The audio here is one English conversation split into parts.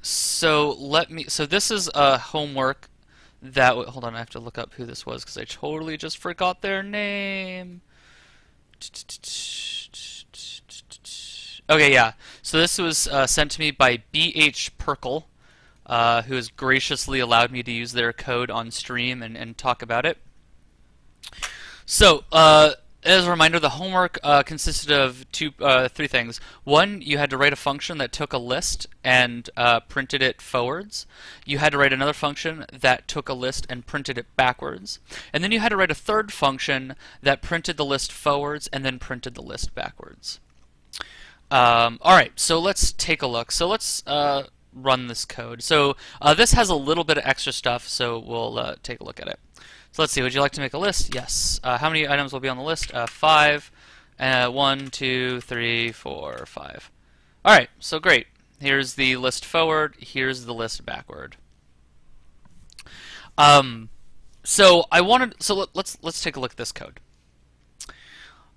So this is a homework that, hold on, I have to look up who this was because I totally just forgot their name. Okay, yeah. So this was sent to me by BH Perkle, who has graciously allowed me to use their code on stream and talk about it. So, as a reminder, the homework consisted of three things. One, you had to write a function that took a list and printed it forwards. You had to write another function that took a list and printed it backwards. And then you had to write a third function that printed the list forwards and then printed the list backwards. Alright, so let's take a look. So let's run this code. So this has a little bit of extra stuff, so we'll take a look at it. So let's see, would you like to make a list? Yes. How many items will be on the list? 5. 1, 2, 3, 4, 5. Alright, so great. Here's the list forward, here's the list backward. Let's take a look at this code.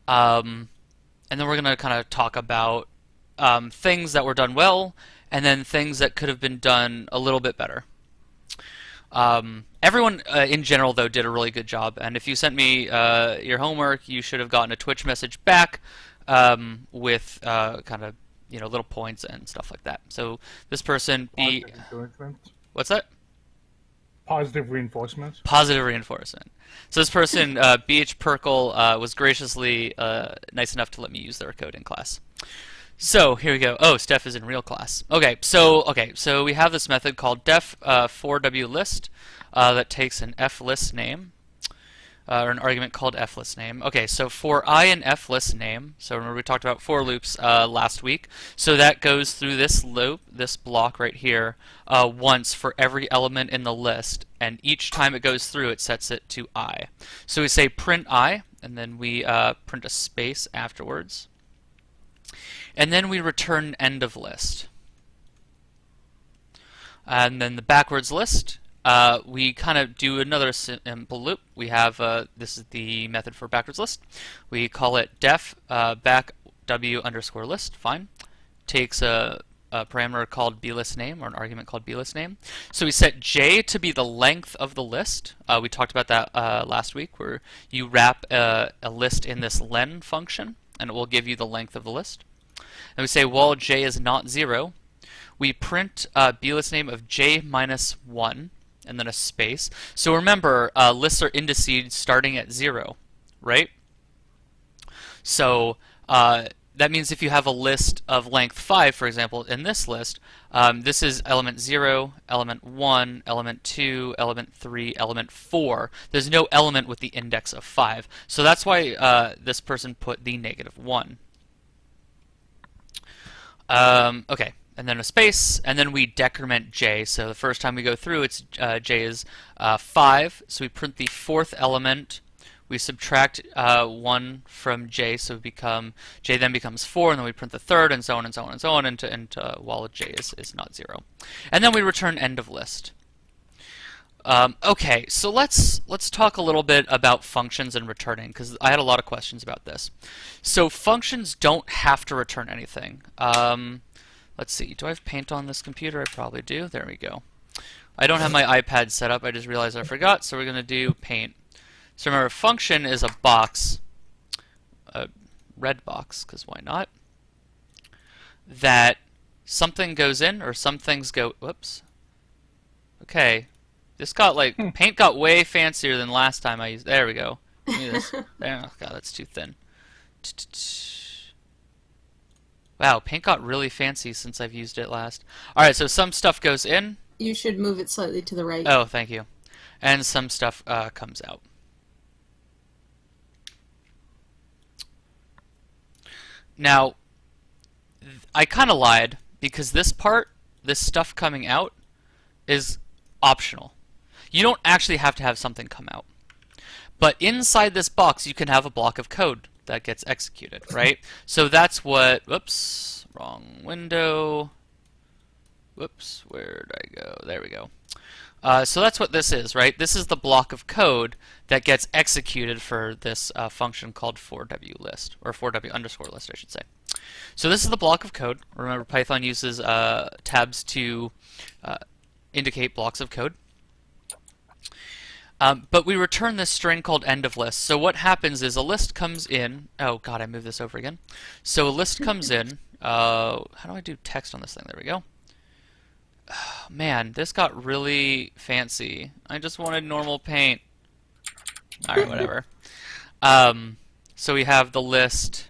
And then we're going to kind of talk about things that were done well, and then things that could have been done a little bit better. Everyone in general, though, did a really good job, and if you sent me your homework, you should have gotten a Twitch message back with kind of little points and stuff like that. So this person, what's that? Positive reinforcement. Positive reinforcement. So this person, BH Perkle, was graciously nice enough to let me use their code in class. So here we go. Oh, Steph is in real class. Okay, so we have this method called def for wlist that takes an flist name or an argument called flist name. Okay, so for I and flist name. So remember we talked about for loops last week. So that goes through this loop, this block right here, once for every element in the list, and each time it goes through, it sets it to I. So we say print I, and then we print a space afterwards. And then we return end of list. And then the backwards list, we kind of do another simple loop. We have, this is the method for backwards list. We call it def back w underscore list, fine. Takes a parameter called blistName, or an argument called blistName. So we set j to be the length of the list. We talked about that last week, where you wrap a list in this len function, and it will give you the length of the list. And we say while j is not 0, we print blistName of j minus 1, and then a space. So remember, lists are indexed starting at 0, right? So that means if you have a list of length 5, for example, in this list, this is element 0, element 1, element 2, element 3, element 4. There's no element with the index of 5. So that's why this person put the -1. Okay, and then a space, and then we decrement j. So the first time we go through, it's j is 5. So we print the fourth element. We subtract 1 from j, so j then becomes 4, and then we print the third, and so on and so on and so on, into while j is not 0. And then we return end of list. Okay, so let's talk a little bit about functions and returning, because I had a lot of questions about this. So functions don't have to return anything. Let's see, do I have paint on this computer? I probably do. There we go. I don't have my iPad set up. I just realized I forgot, so we're going to do paint. So remember, function is a box, a red box, because why not, that something goes in, or some things go, whoops. Okay. This got paint got way fancier than last time I used. There we go. Give me this. There. Oh, God, that's too thin. Wow, paint got really fancy since I've used it last. All right, so some stuff goes in. You should move it slightly to the right. Oh, thank you. And some stuff comes out. Now, I kind of lied because this part, this stuff coming out, is optional. You don't actually have to have something come out. But inside this box, you can have a block of code that gets executed, right? So that's what, whoops, wrong window. Whoops, where did I go? There we go. So that's what this is, right? This is the block of code that gets executed for this function called for wlist, or for w underscore list, I should say. So this is the block of code. Remember, Python uses tabs to indicate blocks of code. But we return this string called end of list. So what happens is a list comes in. Oh god, I moved this over again. So a list comes in. How do I do text on this thing? There we go. Man, this got really fancy. I just wanted normal paint. Alright, whatever. So we have the list.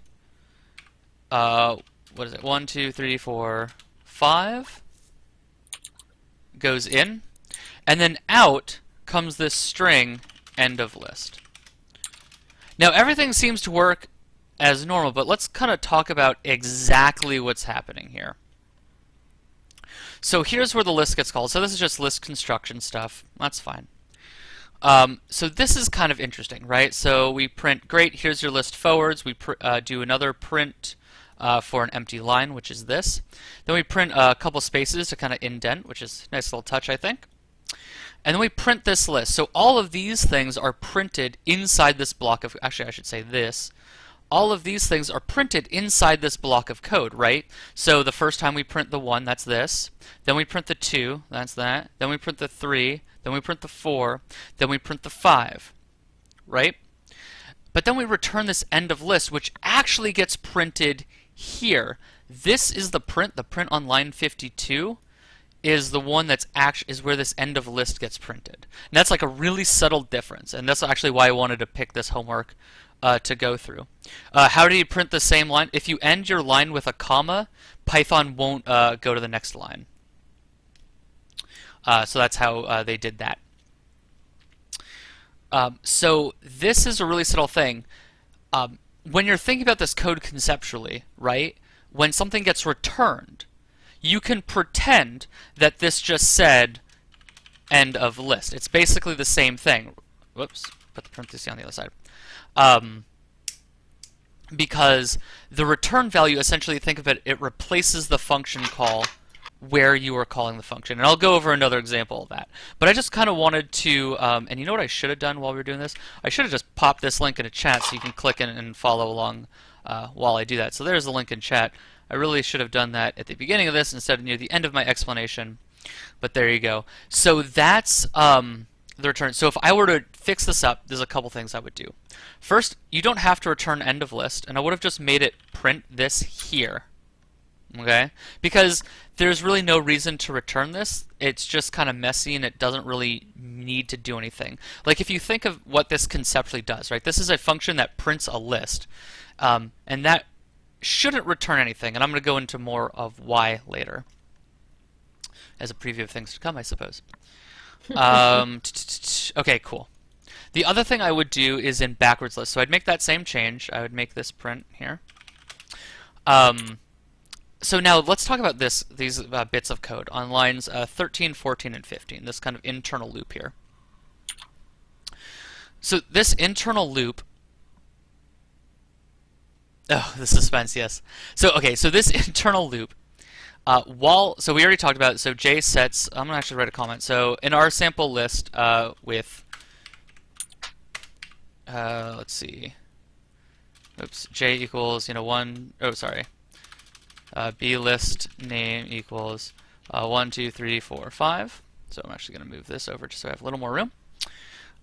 What is it? 1, 2, 3, 4, 5 goes in, and then out comes this string end of list. Now everything seems to work as normal, but let's kind of talk about exactly what's happening here. So here's where the list gets called. So this is just list construction stuff. That's fine. So this is kind of interesting, right? So we print, great, here's your list forwards. We do another print for an empty line, which is this. Then we print a couple spaces to kind of indent, which is a nice little touch, I think. And then we print this list. So all of these things are printed inside this block of, actually I should say this. All of these things are printed inside this block of code, right? So the first time we print the 1, that's this. Then we print the 2, that's that. Then we print the 3. Then we print the 4. Then we print the 5, right? But then we return this end of list, which actually gets printed here. This is the print on line 52 is the one that's is where this end of list gets printed. And that's like a really subtle difference, and that's actually why I wanted to pick this homework to go through. How do you print the same line? If you end your line with a comma, Python won't go to the next line. So that's how they did that. So this is a really subtle thing. When you're thinking about this code conceptually, right? When something gets returned, you can pretend that this just said end of list. It's basically the same thing. Whoops, put the parenthesis on the other side. Because the return value, essentially, think of it, it replaces the function call where you are calling the function. And I'll go over another example of that. But I just kind of wanted to, and you know what I should have done while we were doing this? I should have just popped this link in a chat so you can click in and follow along while I do that. So there's the link in chat. I really should have done that at the beginning of this instead of near the end of my explanation. But there you go. So that's the return. So if I were to fix this up, there's a couple things I would do. First, you don't have to return end of list, and I would have just made it print this here. Okay? Because there's really no reason to return this. It's just kind of messy and it doesn't really need to do anything. Like if you think of what this conceptually does, right? This is a function that prints a list. And that shouldn't return anything. And I'm going to go into more of why later. As a preview of things to come, I suppose. Okay, cool. The other thing I would do is in backwards list. So I'd make that same change. I would make this print here. So now let's talk about these bits of code on lines 13, 14, and 15, this kind of internal loop here. So this internal loop, oh, the suspense, yes. So okay, so this internal loop, so we already talked about it, so J sets, I'm going to actually write a comment. So in our sample list with, let's see, oops, J equals, B list name equals 1, 2, 3, 4, 5. So I'm actually going to move this over just so I have a little more room.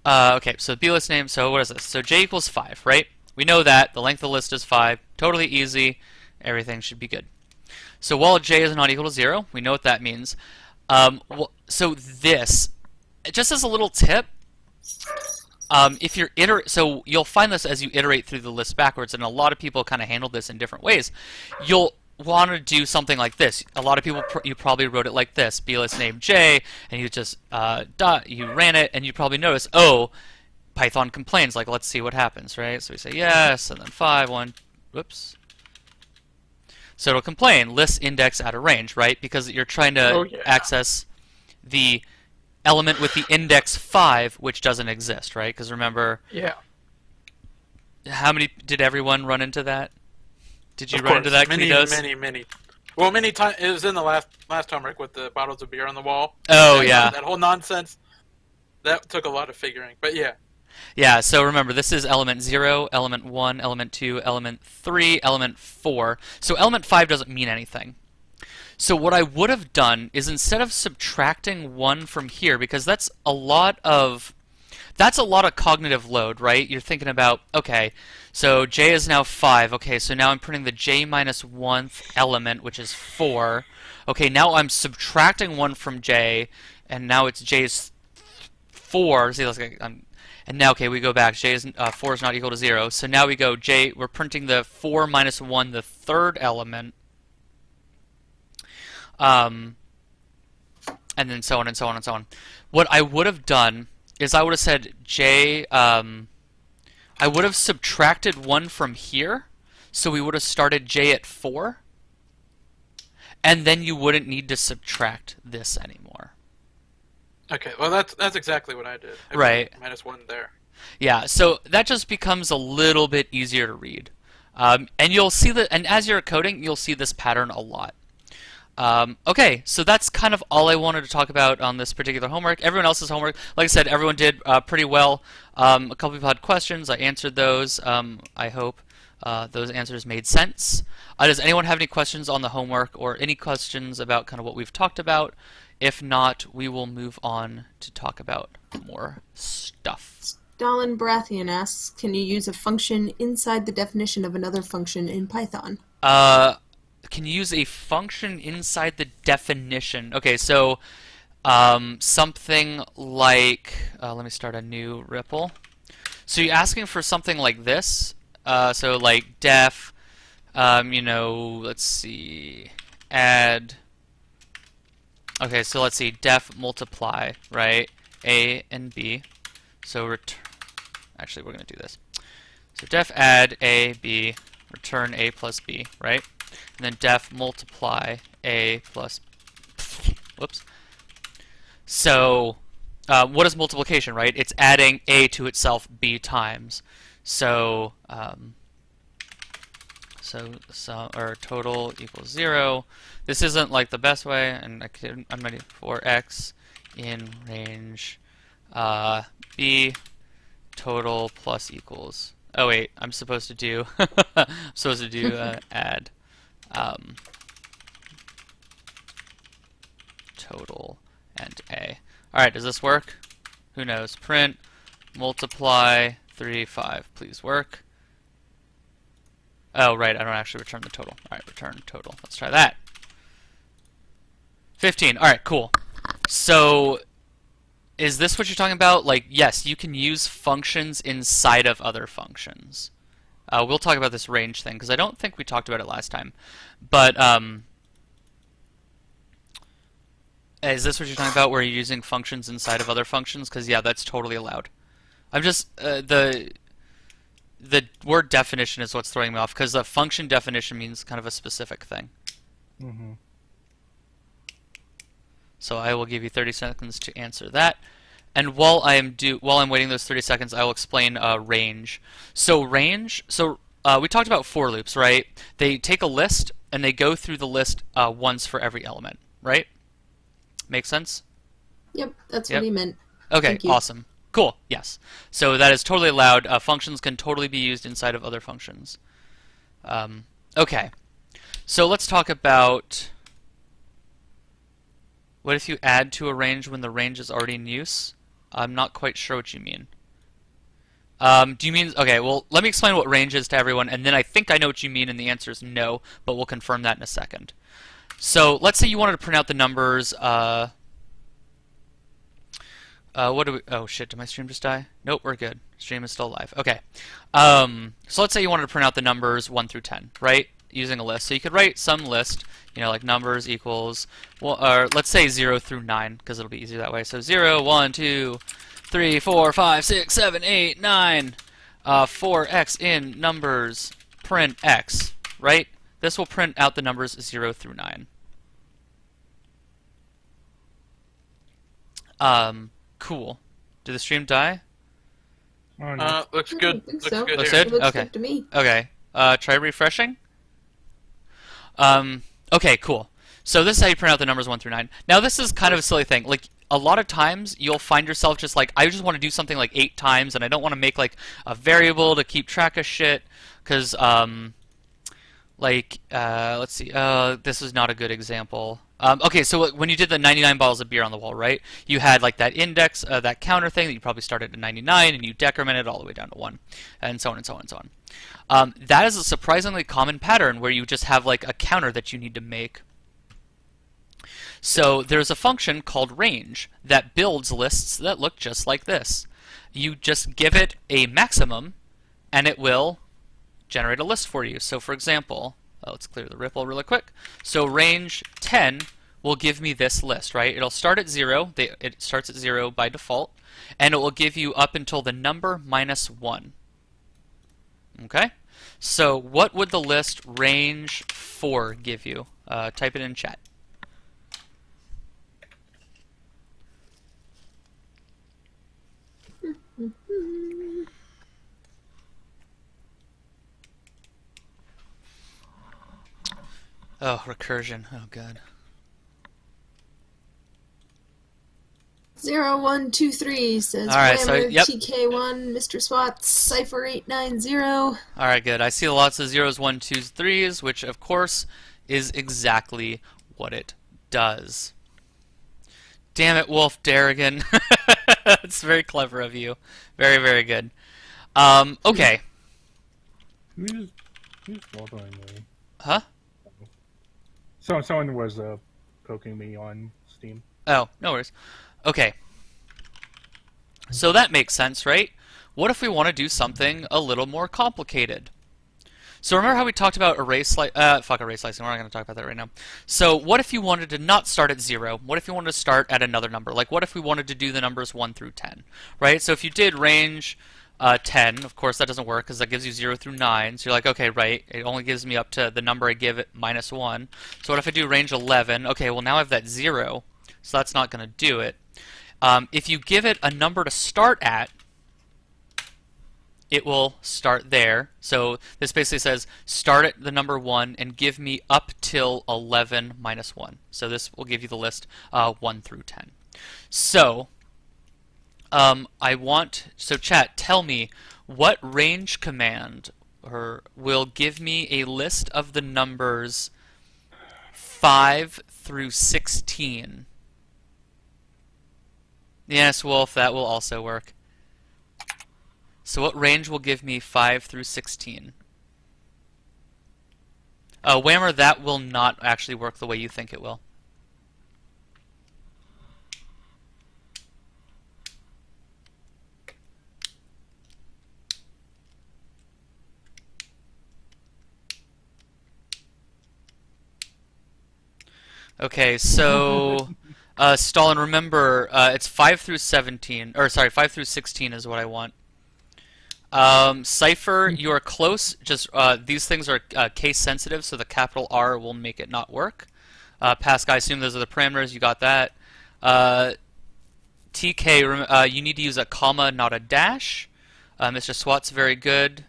Okay, so B list name, so what is this? So J equals 5, right? We know that. The length of the list is 5. Totally easy. Everything should be good. So while J is not equal to 0, we know what that means. So this, just as a little tip, if you're so you'll find this as you iterate through the list backwards, and a lot of people kind of handle this in different ways. You'll want to do something like this. A lot of people, you probably wrote it like this: blist name J, and you just you ran it, and you probably notice, oh, Python complains. Like, let's see what happens, right? So we say yes, and then 5, 1, whoops. So it'll complain, list index out of range, right? Because you're trying to access the element with the index 5, which doesn't exist, right? Because remember, how many did everyone run into that? Did you run into that, Kudos? Many. Well, many times. It was in the last homework with the bottles of beer on the wall. Oh, yeah. That whole nonsense. That took a lot of figuring, but yeah. Yeah, so remember, this is element 0, element 1, element 2, element 3, element 4. So element 5 doesn't mean anything. So what I would have done is instead of subtracting 1 from here, because that's a lot of cognitive load, right? You're thinking about, okay, so j is now 5. Okay, so now I'm printing the j minus 1th element, which is 4. Okay, now I'm subtracting 1 from j, and now it's j's 4. See, and now, okay, we go back. 4 is not equal to 0. So now we go we're printing the 4 minus 1, the third element. And then so on and so on and so on. What I would have done is I would have said I would have subtracted 1 from here, so we would have started j at 4, and then you wouldn't need to subtract this anymore. Okay, well that's exactly what I did. I Right. put -1 there. Yeah, so that just becomes a little bit easier to read. And you'll see and as you're coding, you'll see this pattern a lot. Okay, so that's kind of all I wanted to talk about on this particular homework. Everyone else's homework, like I said, everyone did pretty well. A couple people had questions. I answered those. I hope those answers made sense. Does anyone have any questions on the homework or any questions about kind of what we've talked about? If not, we will move on to talk about more stuff. Stalin Baratheon asks, can you use a function inside the definition of another function in Python? Can you use a function inside the definition? Okay, so something like, let me start a new REPL. So you're asking for something like this. So like def, let's see, add. Okay, so let's see, def multiply, right? A and B. So actually, we're going to do this. So def add A, B, return A plus B, right? And then def multiply A plus, whoops. So what is multiplication, right? It's adding A to itself B times. So or total equals 0. This isn't like the best way, and I'm ready for x in range B total plus equals. Oh wait, I'm supposed to do add total and A. All right, does this work? Who knows? Print multiply 3 5. Please work. Oh right, I don't actually return the total. All right, return total. Let's try that. 15. All right, cool. So is this what you're talking about? Like, yes, you can use functions inside of other functions. We'll talk about this range thing, because I don't think we talked about it last time. But is this what you're talking about, where you're using functions inside of other functions? Because, yeah, that's totally allowed. I'm just, the word definition is what's throwing me off, because a function definition means kind of a specific thing. Mm-hmm. So I will give you 30 seconds to answer that. And while I'm waiting those 30 seconds, I will explain range. So range, we talked about for loops, right? They take a list and they go through the list once for every element, right? Make sense? Yep, that's what he meant. Okay, Thank you. awesome. Cool, yes. So that is totally allowed. Functions can totally be used inside of other functions. Okay, so let's talk about what if you add to a range when the range is already in use? I'm not quite sure what you mean. Do you mean, okay, well, let me explain what range is to everyone, and then I think I know what you mean, and the answer is no, but we'll confirm that in a second. So let's say you wanted to print out the numbers, oh shit, did my stream just die? Nope, we're good. Stream is still alive. Okay. So let's say you wanted to print out the numbers 1 through 10, right? Using a list. So you could write some list, like numbers equals, well, or let's say 0 through 9, because it'll be easier that way. So 0, 1, 2, 3, 4, 5, 6, 7, 8, 9, 4x in numbers, print x, right? This will print out the numbers 0 through 9. Cool. Did the stream die? Oh, no. Looks I good. don't think Looks so. good Looks here. good? It looks Okay. good to me. Okay. Try refreshing. Okay, cool. So this is how you print out the numbers 1 through 9. Now this is kind of a silly thing. Like, a lot of times you'll find yourself just like, I just want to do something like 8 times, and I don't want to make like a variable to keep track of shit, because let's see, this is not a good example. Okay, so when you did the 99 bottles of beer on the wall, right? You had like that index, that counter thing that you probably started at 99, and you decremented all the way down to 1, and so on and so on and so on. That is a surprisingly common pattern where you just have like a counter that you need to make. So there's a function called range that builds lists that look just like this. You just give it a maximum, and it will generate a list for you. So for example, let's clear the ripple really quick. So range 10 will give me this list, right? It'll start at 0. It starts at 0 by default, and it will give you up until the number minus 1. Okay? So what would the list range 4 give you? Type it in chat. Oh, recursion. Oh, God. 0123 says Alright, so, Whammer, yep. TK1, Mr. Swats, Cypher 890. Alright, good. I see lots of zeros, 1s, 2s, 3s, which, of course, is exactly what it does. Damn it, Wolf Darrigan. That's very clever of you. Very, very good. Okay. Who's following me? Huh? Someone was poking me on Steam. Oh, no worries. Okay. So that makes sense, right? What if we want to do something a little more complicated? So remember how we talked about array slicing? Array slicing. We're not going to talk about that right now. So what if you wanted to not start at 0? What if you wanted to start at another number? Like what if we wanted to do the numbers 1 through 10? Right? So if you did range 10, of course that doesn't work because that gives you 0 through 9. So you're like, okay, right, it only gives me up to the number I give it minus 1. So what if I do range 11? Okay, well now I have that 0, so that's not going to do it. If you give it a number to start at, it will start there. So this basically says start at the number 1 and give me up till 11 minus 1. So this will give you the list 1 through 10. So so chat, tell me what range command will give me a list of the numbers 5 through 16. Yes, Wolf, that will also work. So what range will give me 5 through 16? Whammer, that will not actually work the way you think it will. Okay, so Stalin, remember it's 5 through 17, or sorry, 5 through 16 is what I want. Cypher, you are close. Just these things are case sensitive, so the capital R will make it not work. Pascal, I assume those are the parameters. You got that. TK, you need to use a comma, not a dash. Mr. Swat's very good.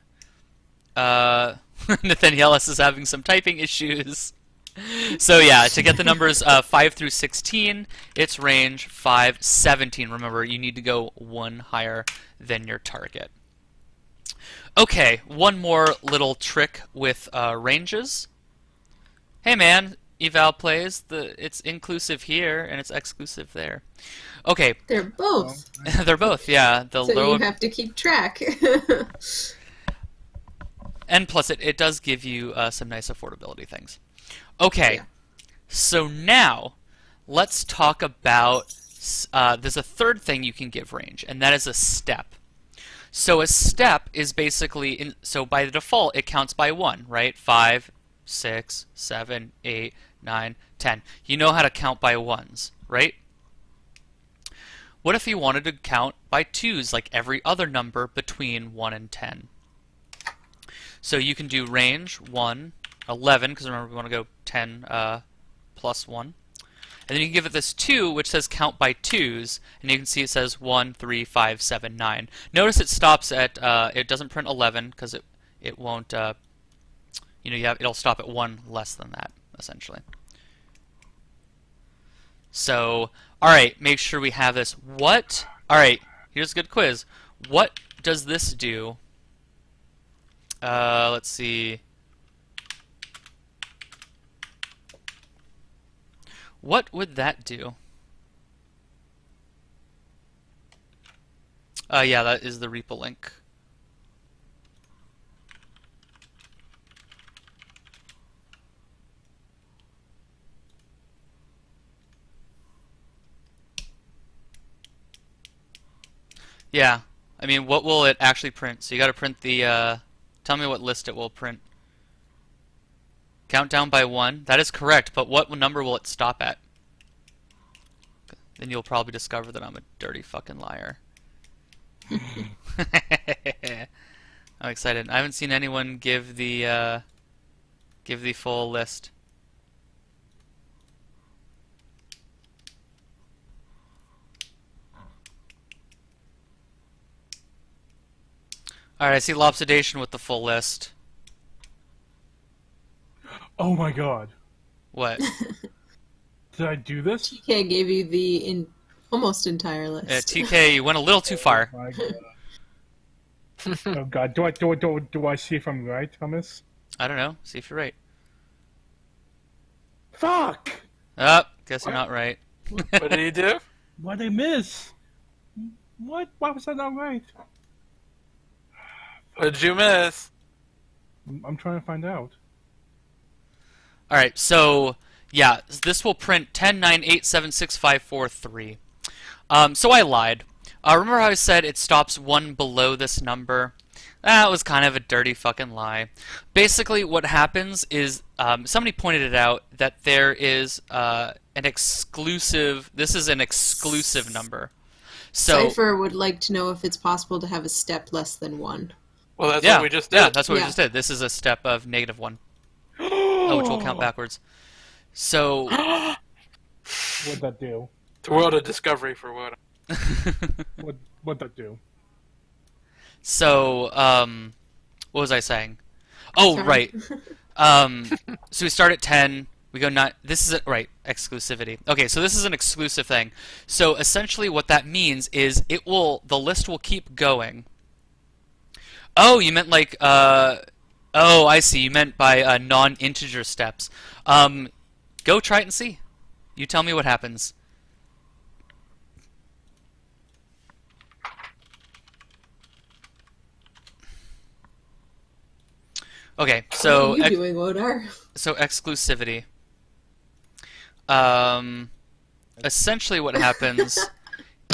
Nathaniel S is having some typing issues. So yeah, to get the numbers 5 through 16, it's range 5, 17. Remember, you need to go 1 higher than your target. Okay, one more little trick with ranges. Hey man, eval plays. It's inclusive here and it's exclusive there. Okay. They're both. They're both, yeah. So you have to keep track. And plus, it does give you some nice affordability things. Okay, yeah. So now let's talk about. There's a third thing you can give range, and that is a step. So a step is basically, so by the default, it counts by 1, right? 5, 6, 7, 8, 9, 10. You know how to count by 1s, right? What if you wanted to count by 2s, like every other number between 1 and 10? So you can do range 1, 11, because remember we want to go 10 plus 1. And then you can give it this 2, which says count by 2s, and you can see it says 1, 3, 5, 7, 9. Notice it stops at, it doesn't print 11, because it won't, it'll stop at 1 less than that, essentially. So Alright, make sure we have this. What? Alright, here's a good quiz. What does this do? Let's see. What would that do? Yeah, that is the repo link. Yeah, I mean, what will it actually print? So you gotta print the, tell me what list it will print. Countdown by 1. That is correct, but what number will it stop at? Then you'll probably discover that I'm a dirty fucking liar. I'm excited. I haven't seen anyone give the full list. Alright, I see Lobsidation with the full list. Oh my god. What? Did I do this? TK gave you the almost entire list. TK, you went a little too far. Oh my god. Oh god. Do I see if I'm right, Hummus? I don't know. See if you're right. Fuck! Oh, guess you're not right. What did he do? What did I miss? What? Why was that not right? What did you miss? I'm trying to find out. Alright, so, yeah, this will print 10987654 so I lied. Remember how I said it stops 1 below this number? That was kind of a dirty fucking lie. Basically, what happens is, somebody pointed it out, that there is an exclusive, this is an exclusive number. So, Cypher would like to know if it's possible to have a step less than 1. Well, that's yeah, what we just did. yeah, that's what we Yeah. just did. This is a step of -1. Oh, which will count backwards. So, What'd that do? The world of discovery for what? What'd that do? so, what was I saying? Oh, Sorry. right. So we start at 10. We go 9. This is right, exclusivity. Okay, so this is an exclusive thing. So essentially, what that means is the list will keep going. Oh, you meant like oh, I see. You meant by non-integer steps. Go try it and see. You tell me what happens. Okay, so what are you doing, Wodar? so exclusivity. Essentially, what happens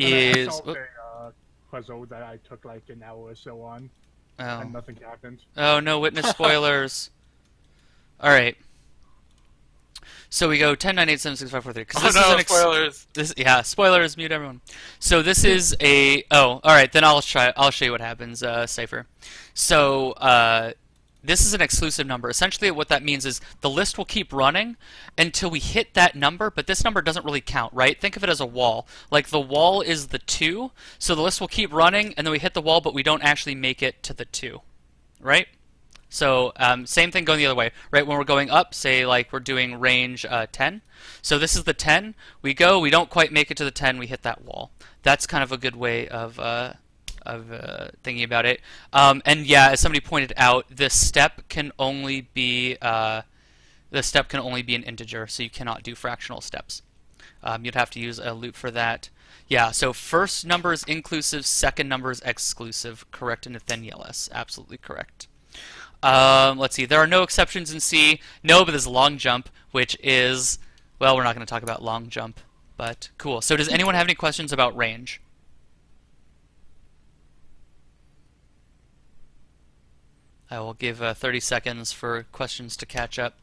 is. I solved a puzzle that I took like an hour or so on, and Oh. nothing happened. Oh no! Witness spoilers. All right. So we go 10987654 because Oh this no, is an spoilers. yeah, spoilers. Mute everyone. So this is a all right. Then I'll show you what happens. Cypher. So this is an exclusive number. Essentially, what that means is the list will keep running until we hit that number, but this number doesn't really count, right? Think of it as a wall. Like the wall is the 2, so the list will keep running, and then we hit the wall, but we don't actually make it to the 2, right? So same thing going the other way, right? When we're going up, say like we're doing range 10. So this is the 10. We go, we don't quite make it to the 10, we hit that wall. That's kind of a good way of thinking about it. And yeah, as somebody pointed out, this step can only be an integer, so you cannot do fractional steps. You'd have to use a loop for that. Yeah, so first number is inclusive, second number is exclusive. Correct, Nathaniel S. Absolutely correct. Let's see. There are no exceptions in C. No, but there's long jump, which is, well, we're not going to talk about long jump, but cool. So does anyone have any questions about range? I will give 30 seconds for questions to catch up.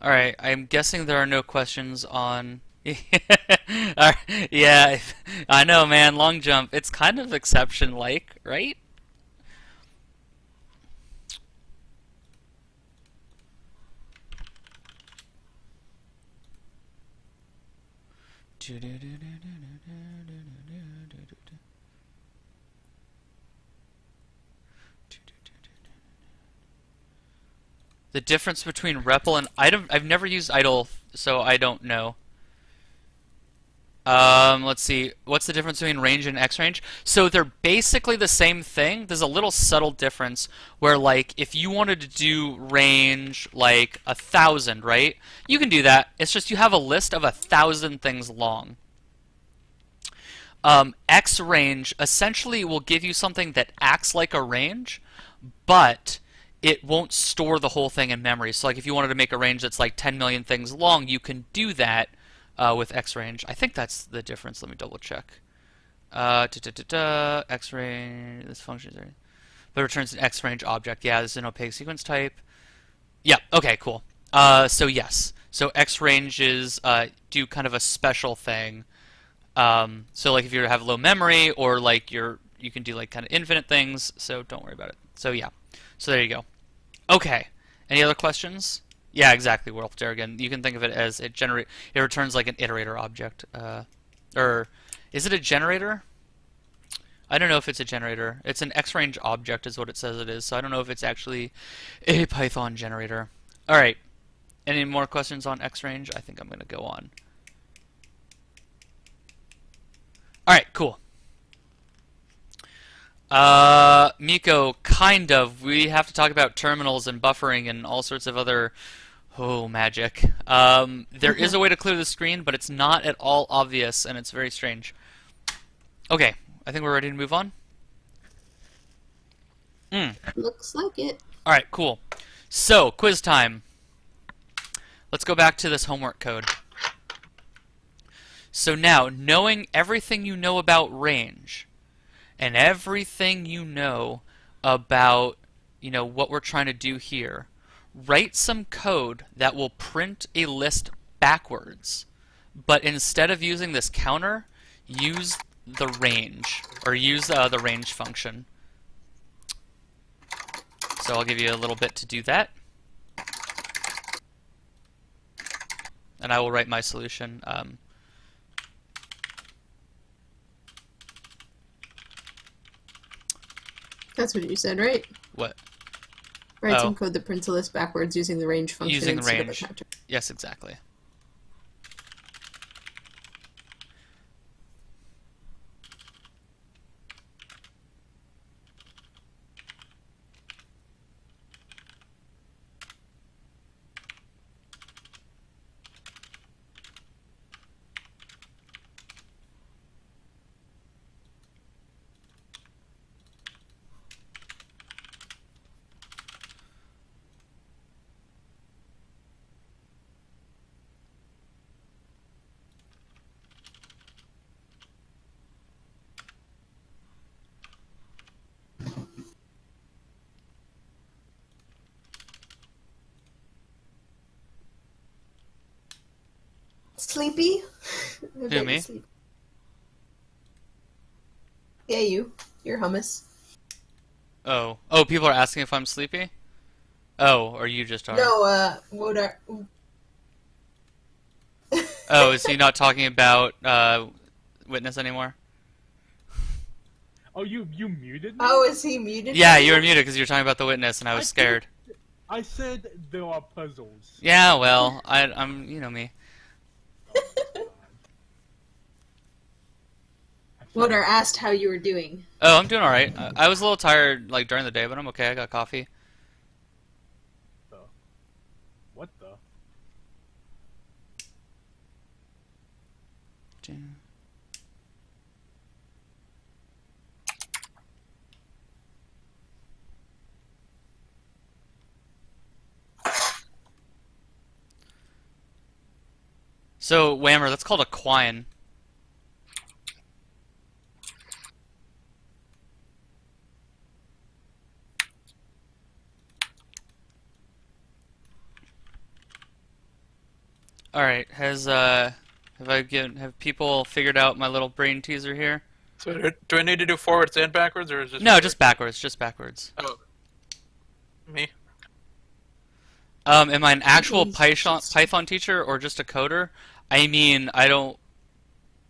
Alright, I'm guessing there are no questions on... Yeah, I know, man, long jump. It's kind of exception-like, right? The difference between REPL and I've never used idle, so I don't know. Let's see. What's the difference between range and XRange? So they're basically the same thing. There's a little subtle difference where, like, if you wanted to do range like 1,000, right? You can do that. It's just you have a list of 1,000 things long. XRange essentially will give you something that acts like a range, but it won't store the whole thing in memory. So, like, if you wanted to make a range that's like 10 million things long, you can do that. With XRange. I think that's the difference. Let me double check. XRange, this function is but it returns an XRange object. Yeah, this is an opaque sequence type. Yeah, okay, cool. So yes. So XRanges do kind of a special thing. So like if you have low memory or like you can do like kind of infinite things, so don't worry about it. So yeah. So there you go. Okay. Any other questions? Yeah, exactly, Wolf Jargon. You can think of it as it returns like an iterator object. Or is it a generator? I don't know if it's a generator. It's an XRange object is what it says it is, so I don't know if it's actually a Python generator. Alright. Any more questions on XRange? I think I'm gonna go on. Alright, cool. Miko, kind of. We have to talk about terminals and buffering and all sorts of other magic. There is a way to clear the screen, but it's not at all obvious, and it's very strange. Okay, I think we're ready to move on. Looks like it. Alright, cool. So, quiz time. Let's go back to this homework code. So now, knowing everything you know about range, and everything you know about, what we're trying to do here, write some code that will print a list backwards. But instead of using this counter, use the range, or use the range function. So I'll give you a little bit to do that. And I will write my solution. That's what you said, right? What? Write some code that prints a list backwards using the range function. Using instead of a range. counter. Yes, exactly. Sleepy? Who, me? Yeah, you. You're Hummus. Oh, people are asking if I'm sleepy? Oh, or you just are? No, what are... Oh, is he not talking about Witness anymore? Oh, you muted me? Oh, is he muted? Yeah, you were muted because you were talking about the Witness, and I was scared. I said there are puzzles. Yeah, well, I'm, me. Wodar asked how you were doing. Oh, I'm doing all right. I was a little tired, like during the day, but I'm okay. I got coffee. What the? So, Whammer, that's called a quine. All right, have people figured out my little brain teaser here? So do I need to do forwards and backwards, or is it No, just backwards, just backwards. Oh, me. Am I an actual Python teacher or just a coder? I mean, I don't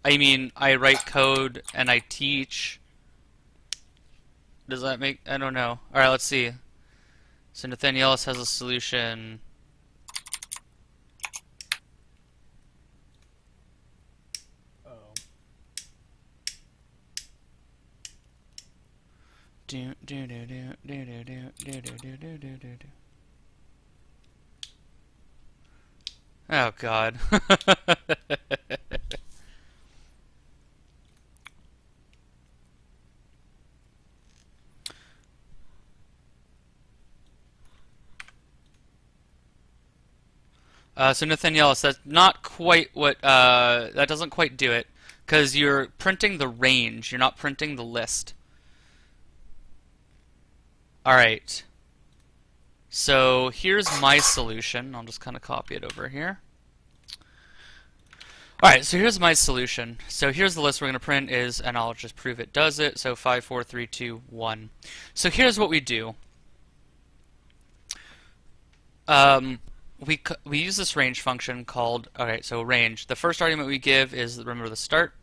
I mean, I write code and I teach. Does that make... I don't know. Alright, let's see. So Nathanielus has a solution. Do do do do do do do do do do do do. Oh God. So Nathanielus, that's not quite what, that doesn't quite do it, because you're printing the range, you're not printing the list. Alright. So here's my solution. I'll just kind of copy it over here. Alright, so here's my solution. So here's the list we're going to print is, and I'll just prove it does it. So 5, 4, 3, 2, 1. So here's what we do. We use this range function called, okay, so range. The first argument we give is, remember, the start.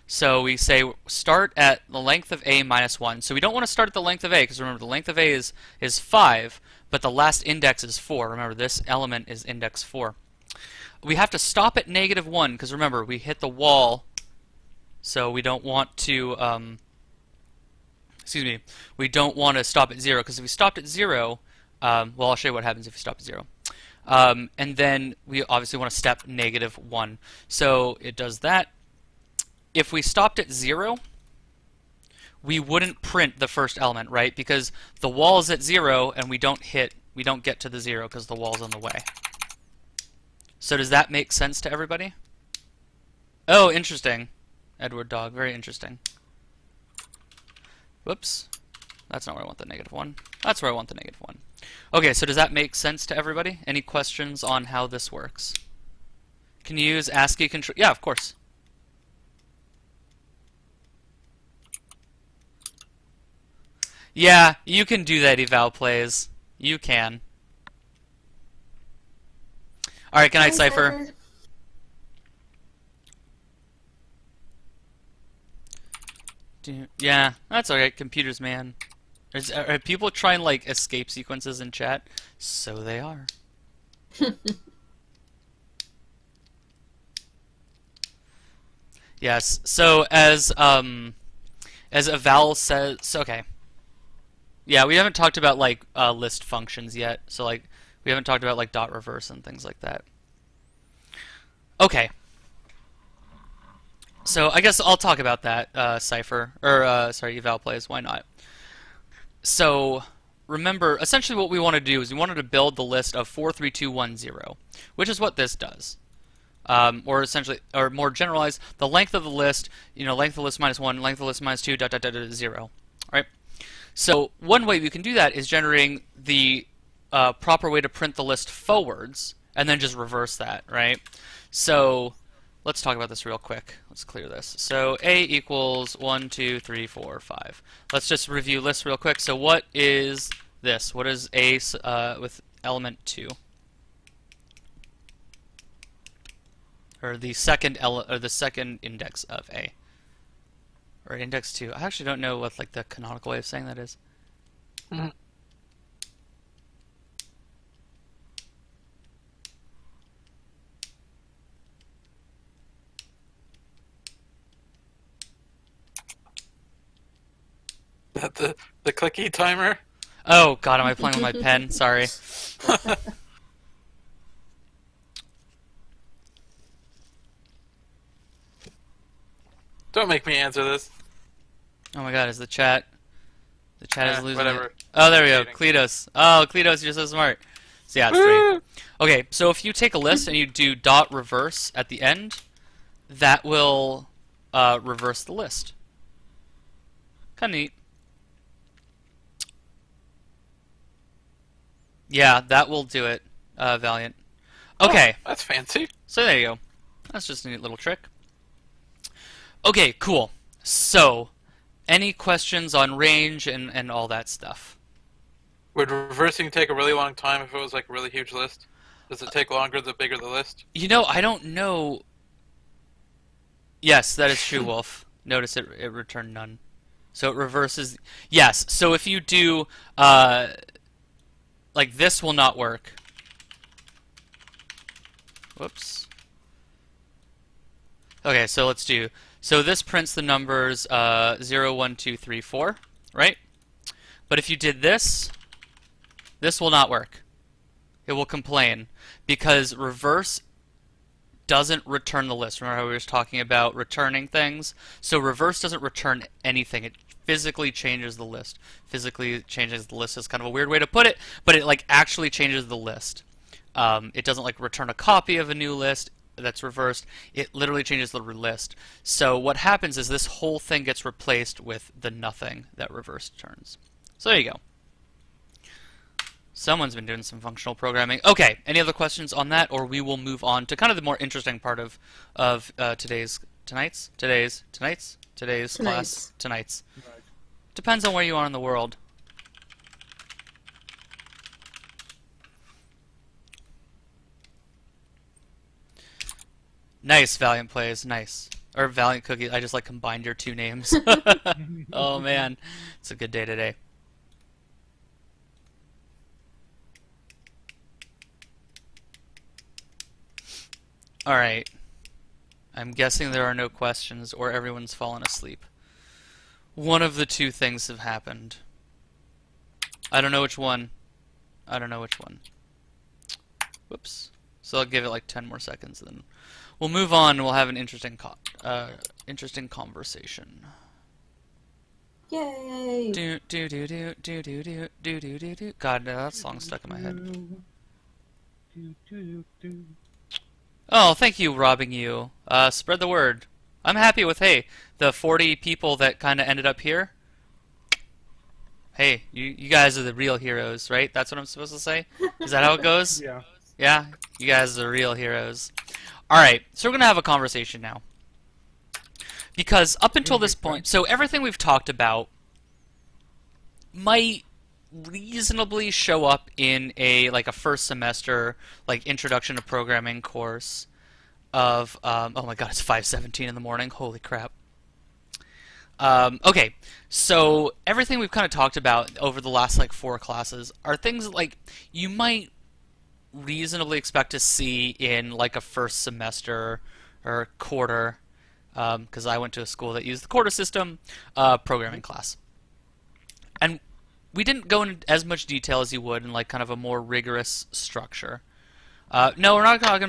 So we say start at the length of a minus 1. So we don't want to start at the length of a, because remember, the length of a is 5, but the last index is 4. Remember, this element is index 4. We have to stop at negative 1, because remember, we hit the wall, so we don't want to, we don't want to stop at 0, because if we stopped at 0, well, I'll show you what happens if you stop at 0. And then we obviously want to step negative 1. So it does that. If we stopped at 0, we wouldn't print the first element, right? Because the wall is at 0, and we don't get to the 0 because the wall's in the way. So does that make sense to everybody? Oh, interesting. Edward Dog, very interesting. Whoops. That's not where I want the negative 1. That's where I want the negative 1. Okay, so does that make sense to everybody? Any questions on how this works? Can you use ASCII control? Yeah, of course. Yeah, you can do that, eval plays. You can. Alright, good night, Cypher. Yeah, that's alright, computers, man. Are people trying, like, escape sequences in chat? So they are. Yes, so as eval says, okay. Yeah, we haven't talked about, like, list functions yet, so, like, we haven't talked about, like, dot reverse and things like that. Okay. So I guess I'll talk about that, Cypher, or, sorry, eval plays, why not? So, remember, essentially what we want to do is we wanted to build the list of 43210, which is what this does. Or essentially, or more generalized, the length of the list, length of the list minus 1, length of the list minus 2, ... 0. Right? So, one way we can do that is generating the proper way to print the list forwards, and then just reverse that, right? So, let's talk about this real quick. Let's clear this. So A equals 1, 2, 3, 4, 5. Let's just review lists real quick. So what is this? What is A with element 2? Or the second index of A. Or index 2. I actually don't know what like the canonical way of saying that is. Mm-hmm. The clicky timer? Oh god, am I playing with my pen? Sorry. Don't make me answer this. Oh my god, is the chat is losing whatever. it. Oh, there we go. Cheating. Cletus. Oh, Cletus, you're so smart. So yeah, it's great. Okay, so if you take a list and you do dot reverse at the end, that will reverse the list. Kinda neat. Yeah, that will do it, Valiant. Okay, Oh, that's fancy. so there you go. That's just a neat little trick. Okay, cool. So, any questions on range and all that stuff? Would reversing take a really long time if it was like a really huge list? Does it take longer the bigger the list? I don't know. Yes, that is true, Wolf. Notice it returned none. So it reverses. Yes. So if you do like this will not work. Whoops. Okay, so let's do. So this prints the numbers 0, 1, 2, 3, 4, right? But if you did this, this will not work. It will complain because reverse doesn't return the list. Remember how we were talking about returning things? So reverse doesn't return anything. It physically changes the list. Physically changes the list is kind of a weird way to put it, but it like actually changes the list. It doesn't like return a copy of a new list that's reversed. It literally changes the list. So what happens is this whole thing gets replaced with the nothing that reverse turns. So there you go. Someone's been doing some functional programming. Okay, any other questions on that, or we will move on to kind of the more interesting part of today's class tonight's. Right. Depends on where you are in the world. Nice, Valiant Plays, nice. Or Valiant Cookies, I just like combined your two names. Oh man, it's a good day today. Alright. I'm guessing there are no questions or everyone's fallen asleep. One of the two things have happened. I don't know which one. I don't know which one. Whoops. So I'll give it like 10 more seconds, then we'll move on and we'll have an interesting conversation. Yay! Do do do do do do do do do do do. God, that song's stuck in my head. Oh, thank you, robbing you. Spread the word. I'm happy with, hey, the 40 people that kind of ended up here. Hey, you guys are the real heroes, right? That's what I'm supposed to say? Is that how it goes? Yeah. Yeah? You guys are the real heroes. Alright, so we're going to have a conversation now. Because up until this point, so everything we've talked about might reasonably show up in a first semester introduction to programming course of oh my god, it's 5:17 in the morning. Holy crap. Okay, so everything we've kind of talked about over the last 4 classes are things you might reasonably expect to see in a first semester or quarter, because I went to a school that used the quarter system, programming class. And we didn't go into as much detail as you would in kind of a more rigorous structure. No, we're not talking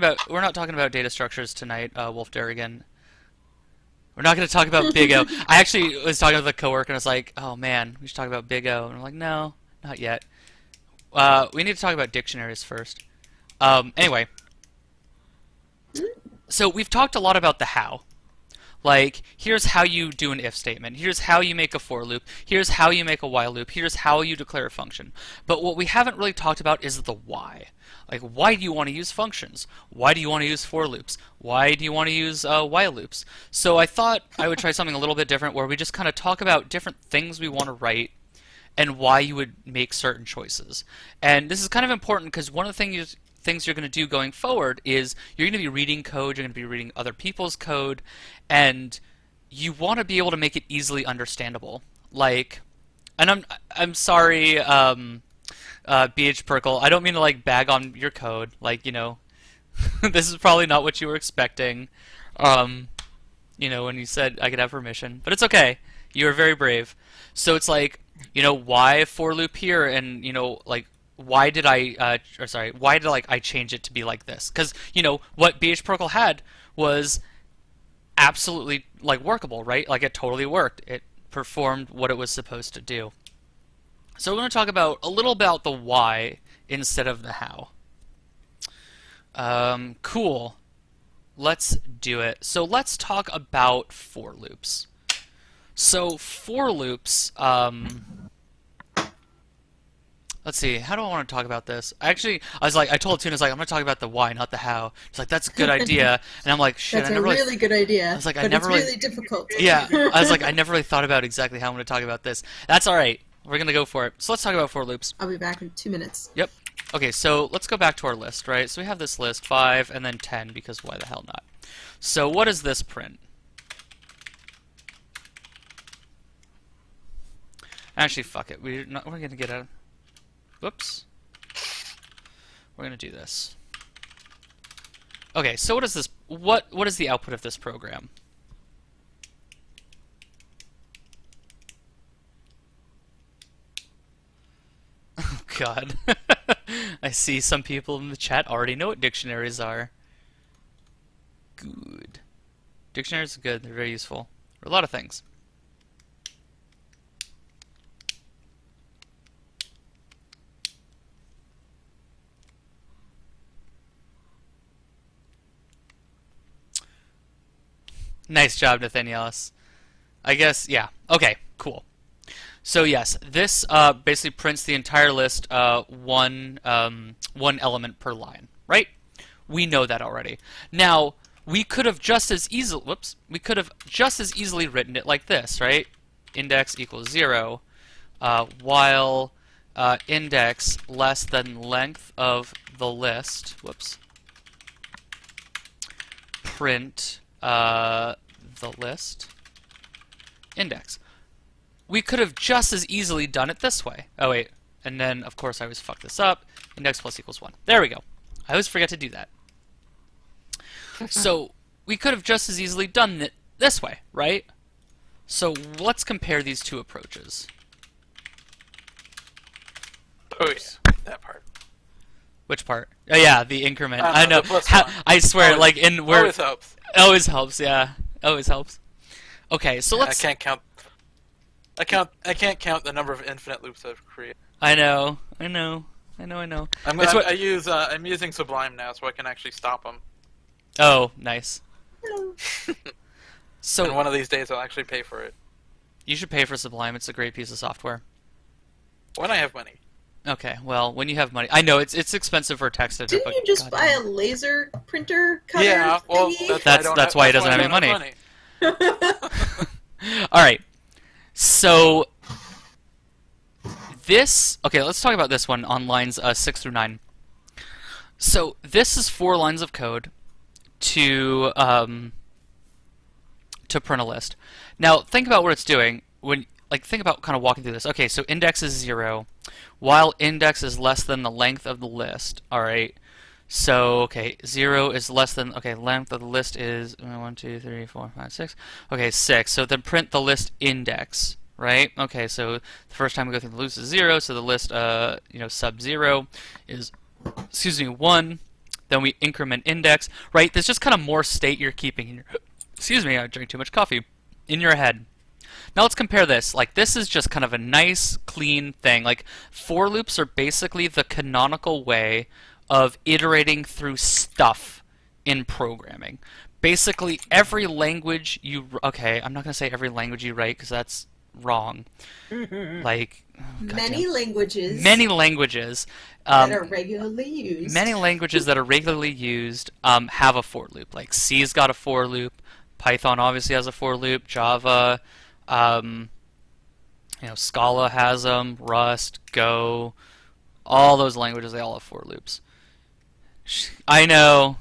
about data structures tonight, Wolf Derrigan. We're not going to talk about Big O. I actually was talking with a coworker and I was like, "Oh man, we should talk about Big O." And I'm like, "No, not yet. We need to talk about dictionaries first." Anyway, so we've talked a lot about the how. Here's how you do an if statement. Here's how you make a for loop. Here's how you make a while loop. Here's how you declare a function. But what we haven't really talked about is the why. Why do you want to use functions? Why do you want to use for loops? Why do you want to use while loops? So I thought I would try something a little bit different where we just kind of talk about different things we want to write and why you would make certain choices. And this is kind of important because one of the things you're going to do going forward is you're going to be reading code, you're going to be reading other people's code, and you want to be able to make it easily understandable. And I'm sorry, BH Perkle, I don't mean to bag on your code. This is probably not what you were expecting. When you said I could have permission, but it's okay. You were very brave. So it's why for loop here, and why did I change it to be like this? Because what BH Perkle had was absolutely workable, right? It totally worked. It performed what it was supposed to do. So we're going to talk about a little about the why instead of the how. Cool. Let's do it. So let's talk about for loops. So for loops, let's see, how do I want to talk about this? I told Tuna, I'm going to talk about the why, not the how. She's that's a good idea. And I'm like, shit, That's a really good idea. I was like, but it's really difficult. Yeah, I was like, I never really thought about exactly how I'm going to talk about this. That's alright. We're going to go for it. So let's talk about for loops. I'll be back in 2 minutes. Yep. Okay, so let's go back to our list, right? So we have this list, 5 and then 10, because why the hell not? So what does this print? Actually, fuck it. We're gonna get a. Whoops. We're gonna do this. Okay, so what is this? What is the output of this program? Oh God. I see some people in the chat already know what dictionaries are. Good. Dictionaries are good. They're very useful for a lot of things. Nice job, Nathanielus. I guess, yeah. Okay, cool. So yes, this basically prints the entire list, one element per line, right? We know that already. Now, we could have just as easily, written it like this, right? Index equals 0, while index less than length of the list, print the list index. We could have just as easily done it this way. Oh wait, and then of course I always fuck this up. Index plus equals 1. There we go. I always forget to do that. So we could have just as easily done it this way, right? So let's compare these two approaches. Oh yeah, that part. Which part? Oh yeah, the increment. I know. The plus one. I swear, Always- like in where Always helps. always helps. Yeah, always helps. Okay, so I let's. can't count. I can't count the number of infinite loops I've created. I know. I'm using Sublime now, so I can actually stop them. Oh, nice. So And one of these days, I'll actually pay for it you should pay for Sublime. It's a great piece of software. when I have money. Okay, well, when you have money, I know it's expensive for a text editor. Didn't but you just God buy damn a laser printer cutter Yeah, well, thingy? That's why he doesn't have any money. All right. So this, okay, let's talk about this one on lines 6 through 9. So this is 4 lines of code to print a list. Now think about what it's doing when, like, think about kind of walking through this. Okay, so index is 0, while index is less than the length of the list. All right. So, okay, 0 is less than, okay, length of the list is 1, 2, 3, 4, 5, 6. Okay, 6. So then print the list index, right? Okay, so the first time we go through the list is 0, so the list, sub 0 is, 1. Then we increment index, right? There's just kind of more state you're keeping in your, I drank too much coffee, in your head. Now let's compare this. Like, this is just kind of a nice, clean thing. Like, for loops are basically the canonical way of iterating through stuff in programming. Basically, every language you... Okay, I'm not going to say every language you write, because that's wrong. Like... oh, Many languages. Many languages. that are regularly used. Many languages that are regularly used have a for loop. Like, C's got a for loop. Python obviously has a for loop. Java... Scala has them. Rust, Go... All those languages, they all have for loops. I know,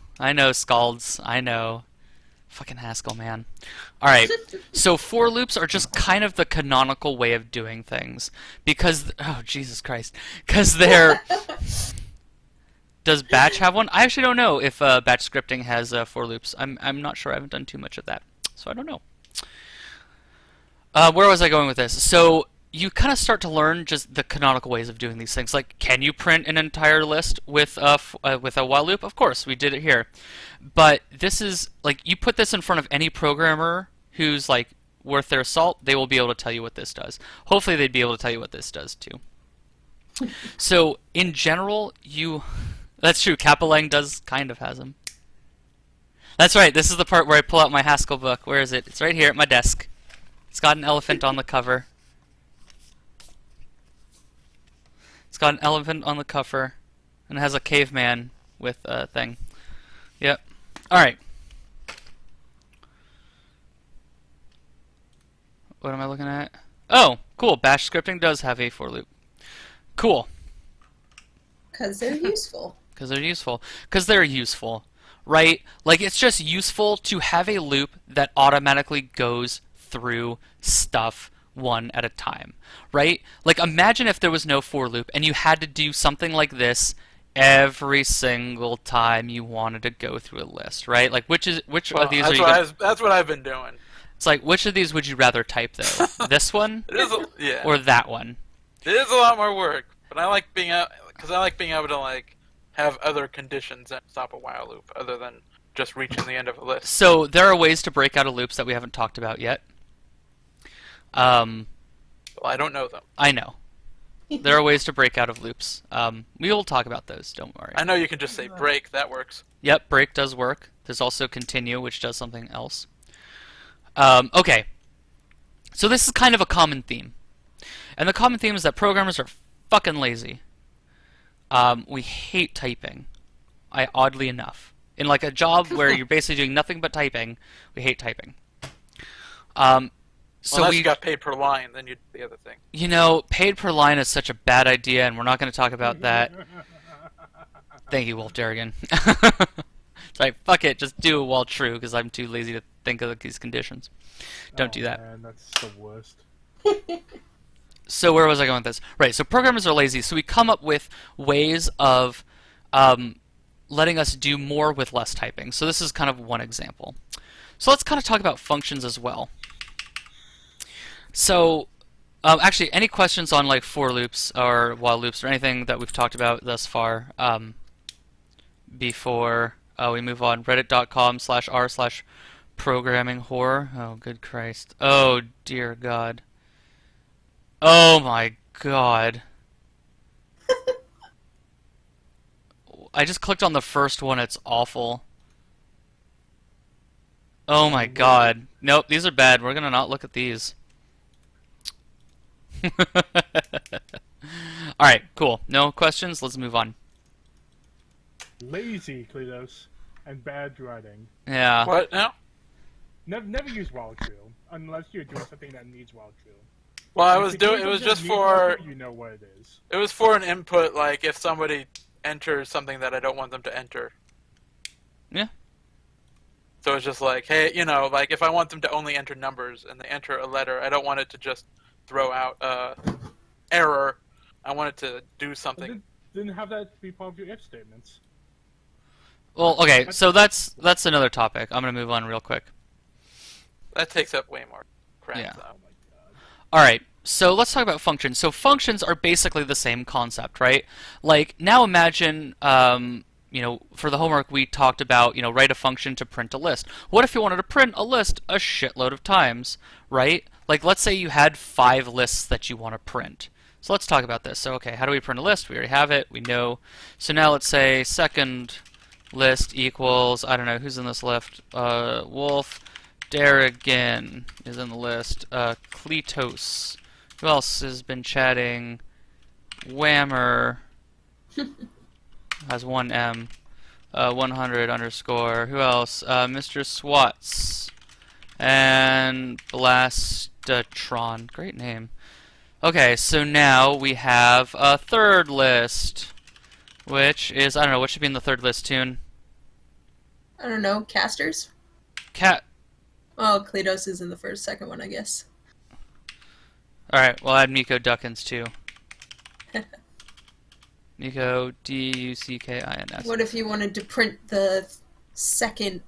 Scalds, I know. Fucking Haskell, man. Alright, so for loops are just kind of the canonical way of doing things. Because, oh, Jesus Christ. Because they're... Does Batch have one? I actually don't know if Batch scripting has for loops. I'm not sure, I haven't done too much of that. So I don't know. Where was I going with this? So... you kind of start to learn just the canonical ways of doing these things. Like, can you print an entire list with a while loop? Of course, we did it here. But this is, like, you put this in front of any programmer who's, like, worth their salt, they will be able to tell you what this does. Hopefully they'd be able to tell you what this does, too. So, in general, that's true, Capolang does kind of has them. That's right, this is the part where I pull out my Haskell book. Where is it? It's right here at my desk. It's got an elephant on the cover. It's got an elephant on the cover, and it has a caveman with a thing. Yep. Alright. What am I looking at? Oh, cool. Bash scripting does have a for loop. Cool. Because they're useful. Because they're useful. Because they're useful. Right? Like, it's just useful to have a loop that automatically goes through stuff one at a time, right? Like imagine if there was no for loop and you had to do something like this every single time you wanted to go through a list, right? Like which Well, of these that's are you what gonna, that's what I've been doing. it's like which of these would you rather type though? This one It is, yeah. or that one? It is a lot more work, but I like being out because I like being able to like have other conditions that stop a while loop other than just reaching the end of a list. So there are ways to break out of loops that we haven't talked about yet. Well, I don't know them. I know. There are ways to break out of loops. We will talk about those, don't worry. I know you can just say break. That works. Yep, break does work. There's also continue, which does something else. Okay. So this is kind of a common theme. And the common theme is that programmers are fucking lazy. We hate typing. Oddly enough. In like a job where you're basically doing nothing but typing, we hate typing. So Unless we you got paid per line, then you'd do the other thing. You know, paid per line is such a bad idea, and we're not going to talk about that. Thank you, Wolf Derrigan. It's like, fuck it, just do it while true, because I'm too lazy to think of these conditions. Don't do that. Man, that's the worst. So where was I going with this? Right, so programmers are lazy, so we come up with ways of letting us do more with less typing. So this is kind of one example. So let's kind of talk about functions as well. So, actually, any questions on like for loops or while loops or anything that we've talked about thus far before we move on? Reddit.com/r/programming horror. Oh, good Christ. Oh, dear God. Oh, my God. I just clicked on the first one. It's awful. Oh, my God. Nope, these are bad. We're going to not look at these. Alright, cool. No questions? Let's move on. Lazy, Kledos, and bad writing. Yeah. What now? Never use while true, unless you're doing something that needs while true. Well, I If was the doing. game It was doesn't just need while for. true, you know what it is. It was for an input, like if somebody enters something that I don't want them to enter. Yeah. So it's just like, hey, you know, like if I want them to only enter numbers and they enter a letter, I don't want it to just throw out error. I want it to do something. Then have that be part of your if statements. Well, okay, so that's another topic. I'm going to move on real quick. That takes up way more crap. Yeah. Though. Alright, so let's talk about functions. So functions are basically the same concept, right? Like, now imagine, you know, for the homework we talked about, you know, write a function to print a list. What if you wanted to print a list a shitload of times, right? Like, let's say you had 5 lists that you want to print. So let's talk about this. So, okay, how do we print a list? We already have it. We know. So now let's say second list equals, I don't know, who's in this list? Wolf Derrigan is in the list. Kletos. Who else has been chatting? Whammer has one M. 100 underscore. Who else? Mr. Swats. And Blastatron. Great name. Okay, so now we have a third list, which is, I don't know, what should be in the third list, Tune? I don't know, casters? Cat. Oh, Kledos is in the second one, I guess. Alright, we'll add Miko Duckins too. Miko, Duckins. What if you wanted to print the second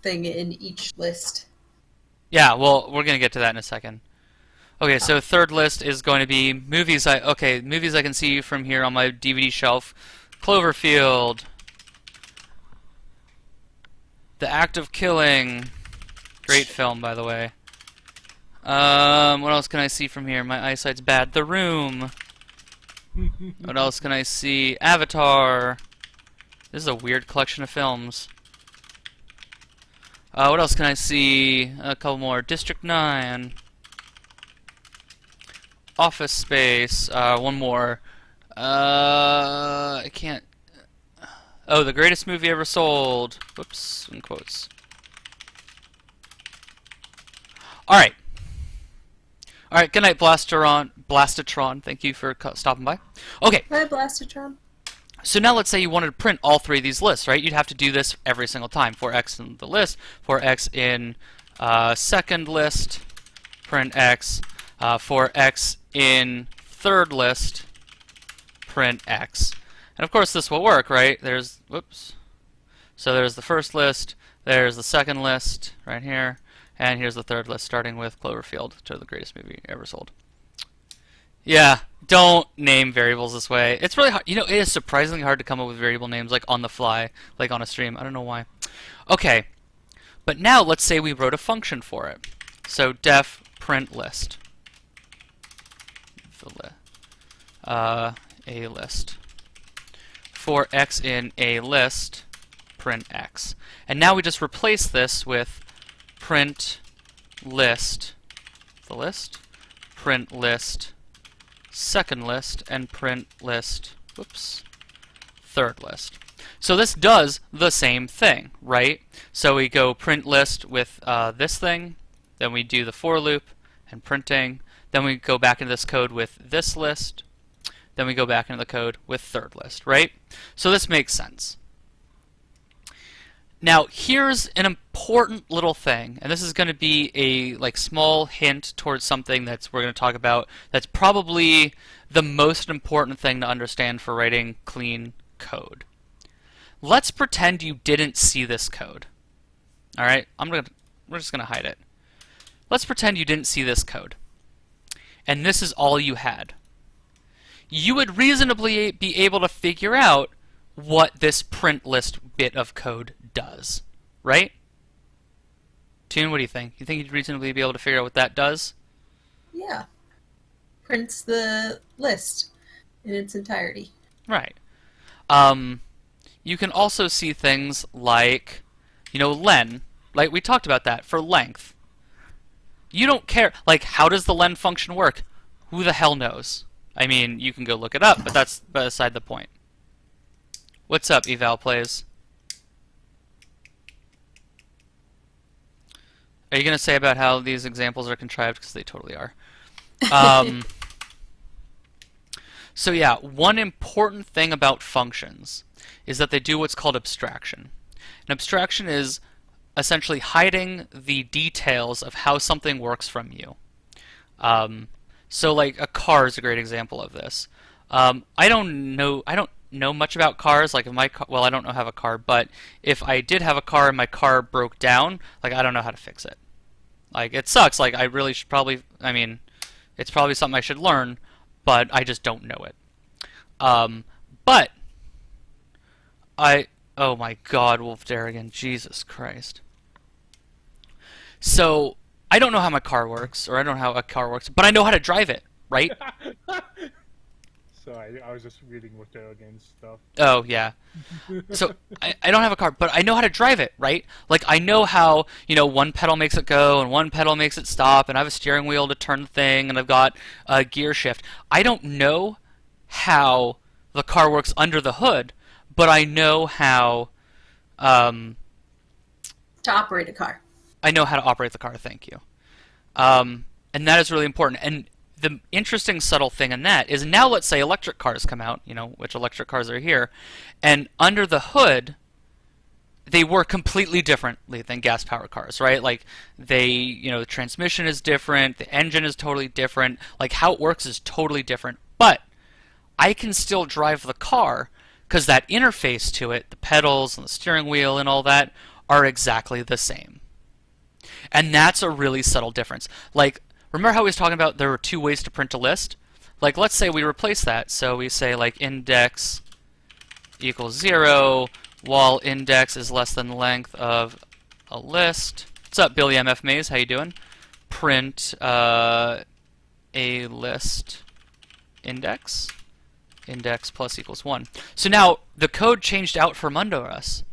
thing in each list? Yeah, well, we're gonna get to that in a second. Okay, so third list is going to be movies. Movies I can see from here on my DVD shelf. Cloverfield. The Act of Killing. Great film, by the way. What else can I see from here? My eyesight's bad. The Room. What else can I see? Avatar. This is a weird collection of films. What else can I see? A couple more. District 9. Office Space. One more. I can't... Oh, The Greatest Movie Ever Sold. Whoops, in quotes. Alright. Alright, good night, Blastatron. Thank you for stopping by. Okay. Hi, Blastatron. So now let's say you wanted to print all 3 of these lists, right? You'd have to do this every single time. For X in the list, for X in second list, print x. For x in third list, print x. And of course this will work, right? There's, whoops. So there's the first list, there's the second list right here, and here's the third list starting with Cloverfield, to the greatest movie ever sold. Yeah, don't name variables this way. It's really hard. You know, it is surprisingly hard to come up with variable names like on the fly, like on a stream. I don't know why. Okay, but now let's say we wrote a function for it. So def print list. A list. For x in a list, print x. And now we just replace this with print list, the list, print list, second list, and print list, whoops, third list. So this does the same thing, right? So we go print list with this thing, then we do the for loop and printing, then we go back into this code with this list, then we go back into the code with third list, right? So this makes sense. Now here's an important little thing, and this is going to be a small hint towards something that's we're going to talk about that's probably the most important thing to understand for writing clean code. Let's pretend you didn't see this code. All right, we're just going to hide it. Let's pretend you didn't see this code, and this is all you had. You would reasonably be able to figure out what this print list bit of code does, right? Toon, what do you think? You think you'd reasonably be able to figure out what that does? Yeah. Prints the list in its entirety. Right. You can also see things like, len. Like we talked about that for length. You don't care. Like, how does the len function work? Who the hell knows? I mean, you can go look it up, but that's beside the point. What's up, eval plays? Are you going to say about how these examples are contrived? Because they totally are. So yeah, one important thing about functions is that they do what's called abstraction. And abstraction is essentially hiding the details of how something works from you. So like a car is a great example of this. I don't know much about cars. Like if I don't know have a car, but if I did have a car and my car broke down, like I don't know how to fix it. Like it sucks. Like I really should probably. I mean, it's probably something I should learn, but I just don't know it. But oh my God, Wolf Darrigan, Jesus Christ. So I don't know how my car works, or I don't know how a car works, but I know how to drive it, right? So I was just reading what they're against stuff. Oh, yeah. So I don't have a car, but I know how to drive it, right? Like, I know how, one pedal makes it go and one pedal makes it stop, and I have a steering wheel to turn the thing, and I've got a gear shift. I don't know how the car works under the hood, but I know how... To operate a car. I know how to operate the car, thank you. And that is really important. And the interesting subtle thing in that is now let's say electric cars come out, which electric cars are here, and under the hood, they work completely differently than gas-powered cars, right? Like the transmission is different, the engine is totally different, like how it works is totally different, but I can still drive the car because that interface to it, the pedals and the steering wheel and all that, are exactly the same. And that's a really subtle difference. Like, remember how we was talking about there were two ways to print a list? Like, let's say we replace that. So we say, like, index equals 0, while index is less than the length of a list. What's up, Billy MF Maze? How you doing? Print a list index. Index plus equals 1. So now the code changed out from under us.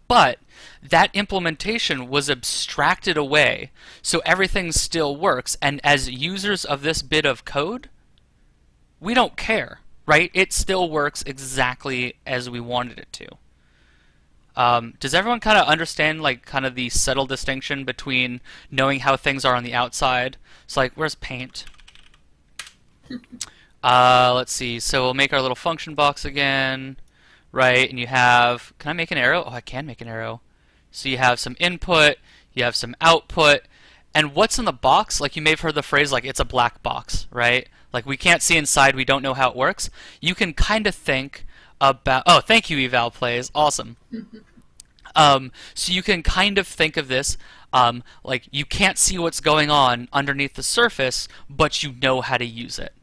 But that implementation was abstracted away, so everything still works. And as users of this bit of code, we don't care, right? It still works exactly as we wanted it to. Does everyone kind of understand, like, kind of the subtle distinction between knowing how things are on the outside? It's like, where's paint? Let's see. So we'll make our little function box again. Right, and you have... Can I make an arrow? Oh, I can make an arrow. So you have some input, you have some output, and what's in the box, like you may have heard the phrase like it's a black box, right? Like we can't see inside, we don't know how it works. You can kind of think about, oh, thank you, Eval Plays, awesome. So you can kind of think of this like you can't see what's going on underneath the surface, but you know how to use it.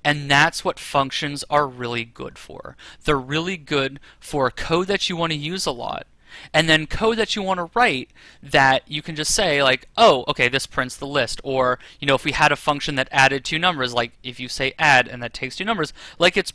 And that's what functions are really good for. They're really good for code that you want to use a lot. And then code that you want to write that you can just say like, oh, okay, this prints the list. Or, you know, if we had a function that added 2 numbers, like if you say add and that takes 2 numbers, like it's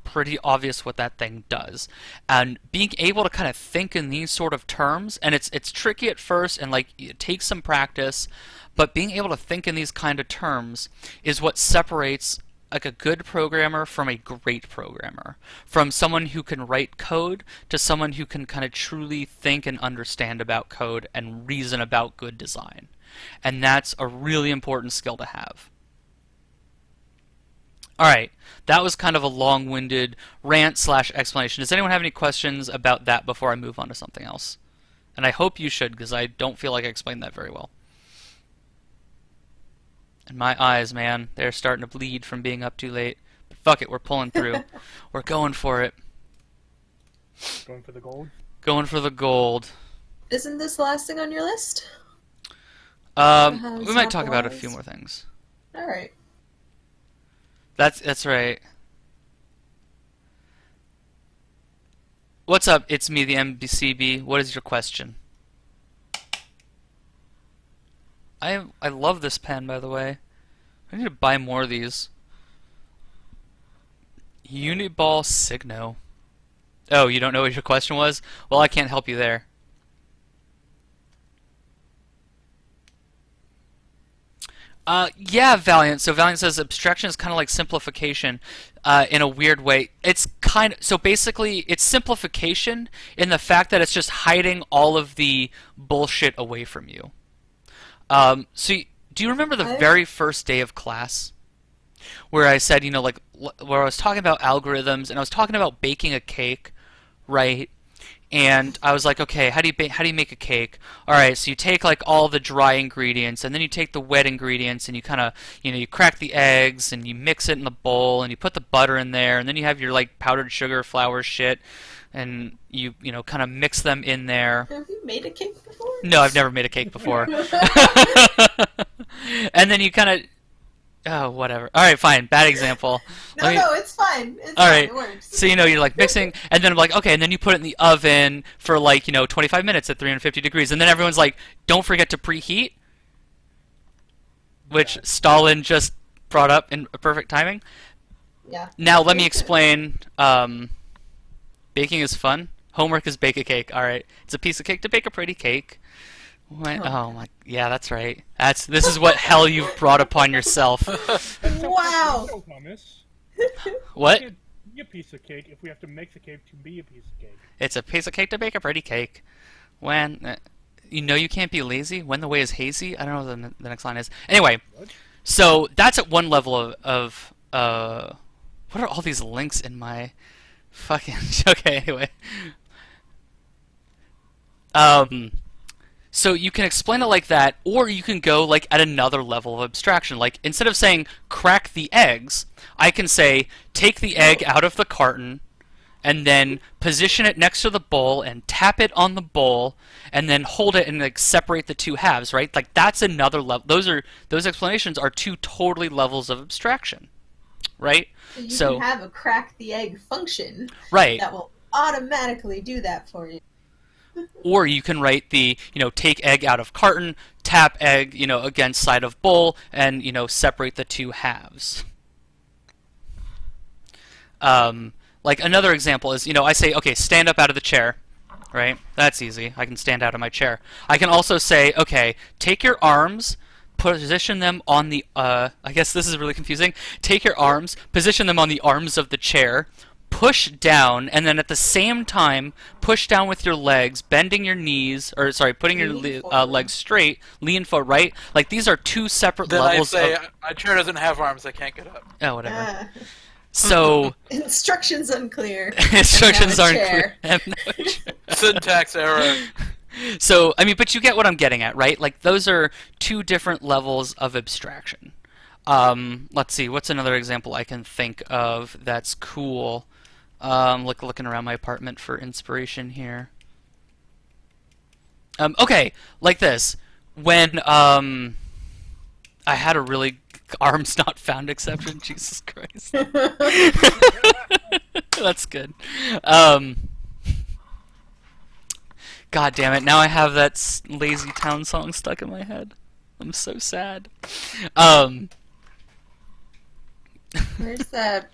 pretty obvious what that thing does. And being able to kind of think in these sort of terms, and it's tricky at first and like it takes some practice, but being able to think in these kind of terms is what separates like a good programmer from a great programmer, from someone who can write code to someone who can kind of truly think and understand about code and reason about good design. And that's a really important skill to have. Alright, that was kind of a long-winded rant/explanation. Does anyone have any questions about that before I move on to something else? And I hope you should, because I don't feel like I explained that very well. And my eyes, man, they're starting to bleed from being up too late. But fuck it, we're pulling through. We're going for it. Going for the gold? Going for the gold. Isn't this the last thing on your list? We might talk about a few more things. All right. That's right. What's up? It's me, the MBCB. What is your question? I love this pen, by the way. I need to buy more of these. Uniball Signo. Oh, you don't know what your question was? Well, I can't help you there. Yeah, Valiant. So Valiant says abstraction is kind of like simplification in a weird way. It's kind of, so basically it's simplification in the fact that it's just hiding all of the bullshit away from you. Do you remember the very first day of class where I said, you know, like where I was talking about algorithms and I was talking about baking a cake, right? And I was like, okay, how do you make a cake? All right, so you take like all the dry ingredients, and then you take the wet ingredients, and you kind of, you know, you crack the eggs, and you mix it in the bowl, and you put the butter in there, and then you have your like powdered sugar, flour shit, and you know, kind of mix them in there. Have you made a cake before? No, I've never made a cake before. And then you kind of, oh, whatever. All right, fine. Bad example. No, it's fine. It's all fine. right. It works. So, you know, you're like mixing, and then I'm like, okay, and then you put it in the oven for like, you know, 25 minutes at 350 degrees. And then everyone's like, don't forget to preheat, which Stalin just brought up in perfect timing. Yeah. Now, let me explain. Baking is fun. Homework is bake a cake. All right. It's a piece of cake to bake a pretty cake. Oh my, yeah, that's right. This is what hell you've brought upon yourself. Wow. What? Be a piece of cake if we have to make the cake to be a piece of cake. It's a piece of cake to bake a pretty cake. When you know you can't be lazy. When the way is hazy. I don't know what the next line is. Anyway, so that's at one level of what are all these links in my fucking? Okay, anyway. So you can explain it like that, or you can go like at another level of abstraction. Like instead of saying crack the eggs, I can say take the egg out of the carton and then position it next to the bowl and tap it on the bowl and then hold it and like separate the two halves, right? Like that's another level. Those explanations are two totally levels of abstraction, right? So you can have a crack the egg function, right, that will automatically do that for you. Or you can write the, you know, take egg out of carton, tap egg, you know, against side of bowl, and, you know, separate the two halves. Like another example is, you know, I say, okay, stand up out of the chair, right? That's easy. I can stand out of my chair. I can also say, okay, take your arms, position them on the, I guess this is really confusing. Take your arms, position them on the arms of the chair, push down, and then at the same time push down with your legs, bending your knees, or sorry, putting your legs straight, lean forward, right? Like these are two separate levels. Then I say, my chair doesn't have arms, I can't get up. Oh, whatever. So instructions unclear. instructions aren't clear. Syntax error. So, I mean, but you get what I'm getting at, right? Like, those are two different levels of abstraction. Let's see, what's another example I can think of that's cool? Looking around my apartment for inspiration here. Okay, like this. When, I had a really arms not found exception, Jesus Christ. That's good. God damn it, now I have that Lazy Town song stuck in my head. I'm so sad. Where's that?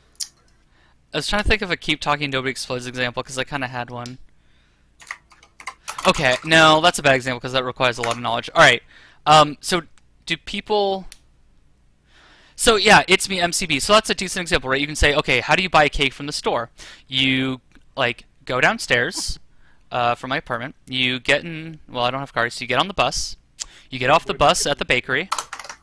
I was trying to think of a keep talking nobody explodes example because I kind of had one. Okay, no, that's a bad example because that requires a lot of knowledge. Alright, so do people... So yeah, it's me MCB. So that's a decent example, right? You can say, okay, how do you buy a cake from the store? You, like, go downstairs from my apartment. You get in... Well, I don't have cars, so you get on the bus. You get off the bus at the bakery.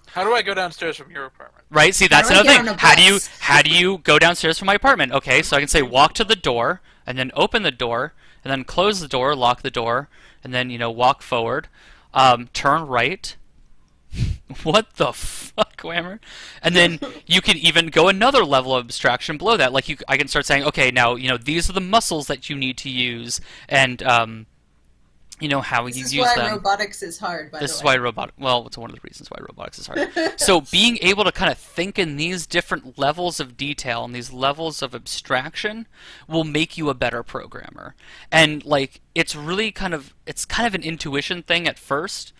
How do I go downstairs from your apartment? Right, see, that's How do I another get thing. on a bus? How do you go downstairs from my apartment? Okay, so I can say walk to the door, and then open the door, and then close the door, lock the door, and then, you know, walk forward, turn right. What the fuck, Whammer? And then you can even go another level of abstraction below that. Like, I can start saying, okay, now, you know, these are the muscles that you need to use, and, you know, how you use them. This is why robotics is hard, by the way. This is why well, it's one of the reasons why robotics is hard. So being able to kind of think in these different levels of detail and these levels of abstraction will make you a better programmer. And like it's kind of an intuition thing at first,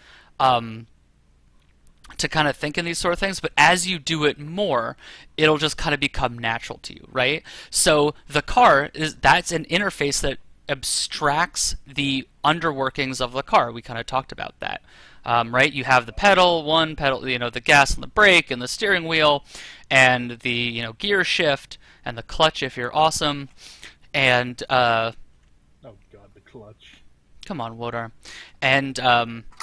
to kind of think in these sort of things, but as you do it more, it'll just kind of become natural to you, right? So the car that's an interface that abstracts the underworkings of the car. We kind of talked about that, right? You have the one pedal, you know, the gas and the brake and the steering wheel, and the, you know, gear shift and the clutch if you're awesome, and Oh god, the clutch. come on, Wodar. And,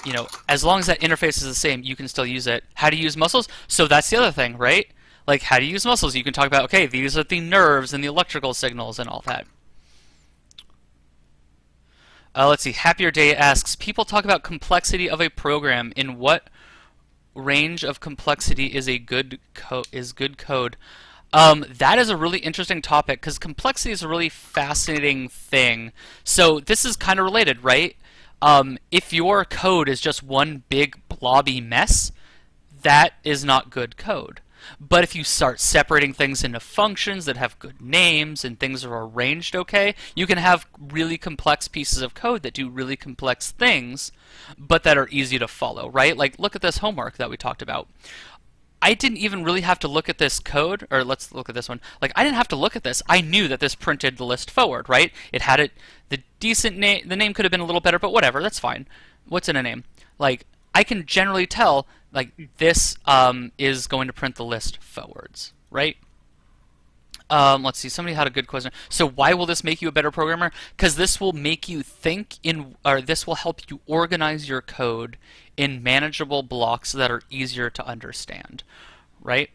you know, as long as that interface is the same, you can still use it. How to use muscles? So that's the other thing, right? Like, how to use muscles. You can talk about, okay, these are the nerves and the electrical signals and all that. Let's see. Happier Day asks, people talk about complexity of a program. In what range of complexity is good code? That is a really interesting topic because complexity is a really fascinating thing. So this is kind of related, right? If your code is just one big blobby mess, that is not good code. But if you start separating things into functions that have good names and things are arranged okay, you can have really complex pieces of code that do really complex things, but that are easy to follow, right? Like, look at this homework that we talked about. I didn't even really have to look at this code, or let's look at this one. Like, I didn't have to look at this. I knew that this printed the list forward, right? It had the decent name. The name could have been a little better, but whatever, that's fine. What's in a name? Like, I can generally tell, like, this is going to print the list forwards, right? Let's see, somebody had a good question. So why will this make you a better programmer? Because this will make you think or this will help you organize your code in manageable blocks that are easier to understand, right?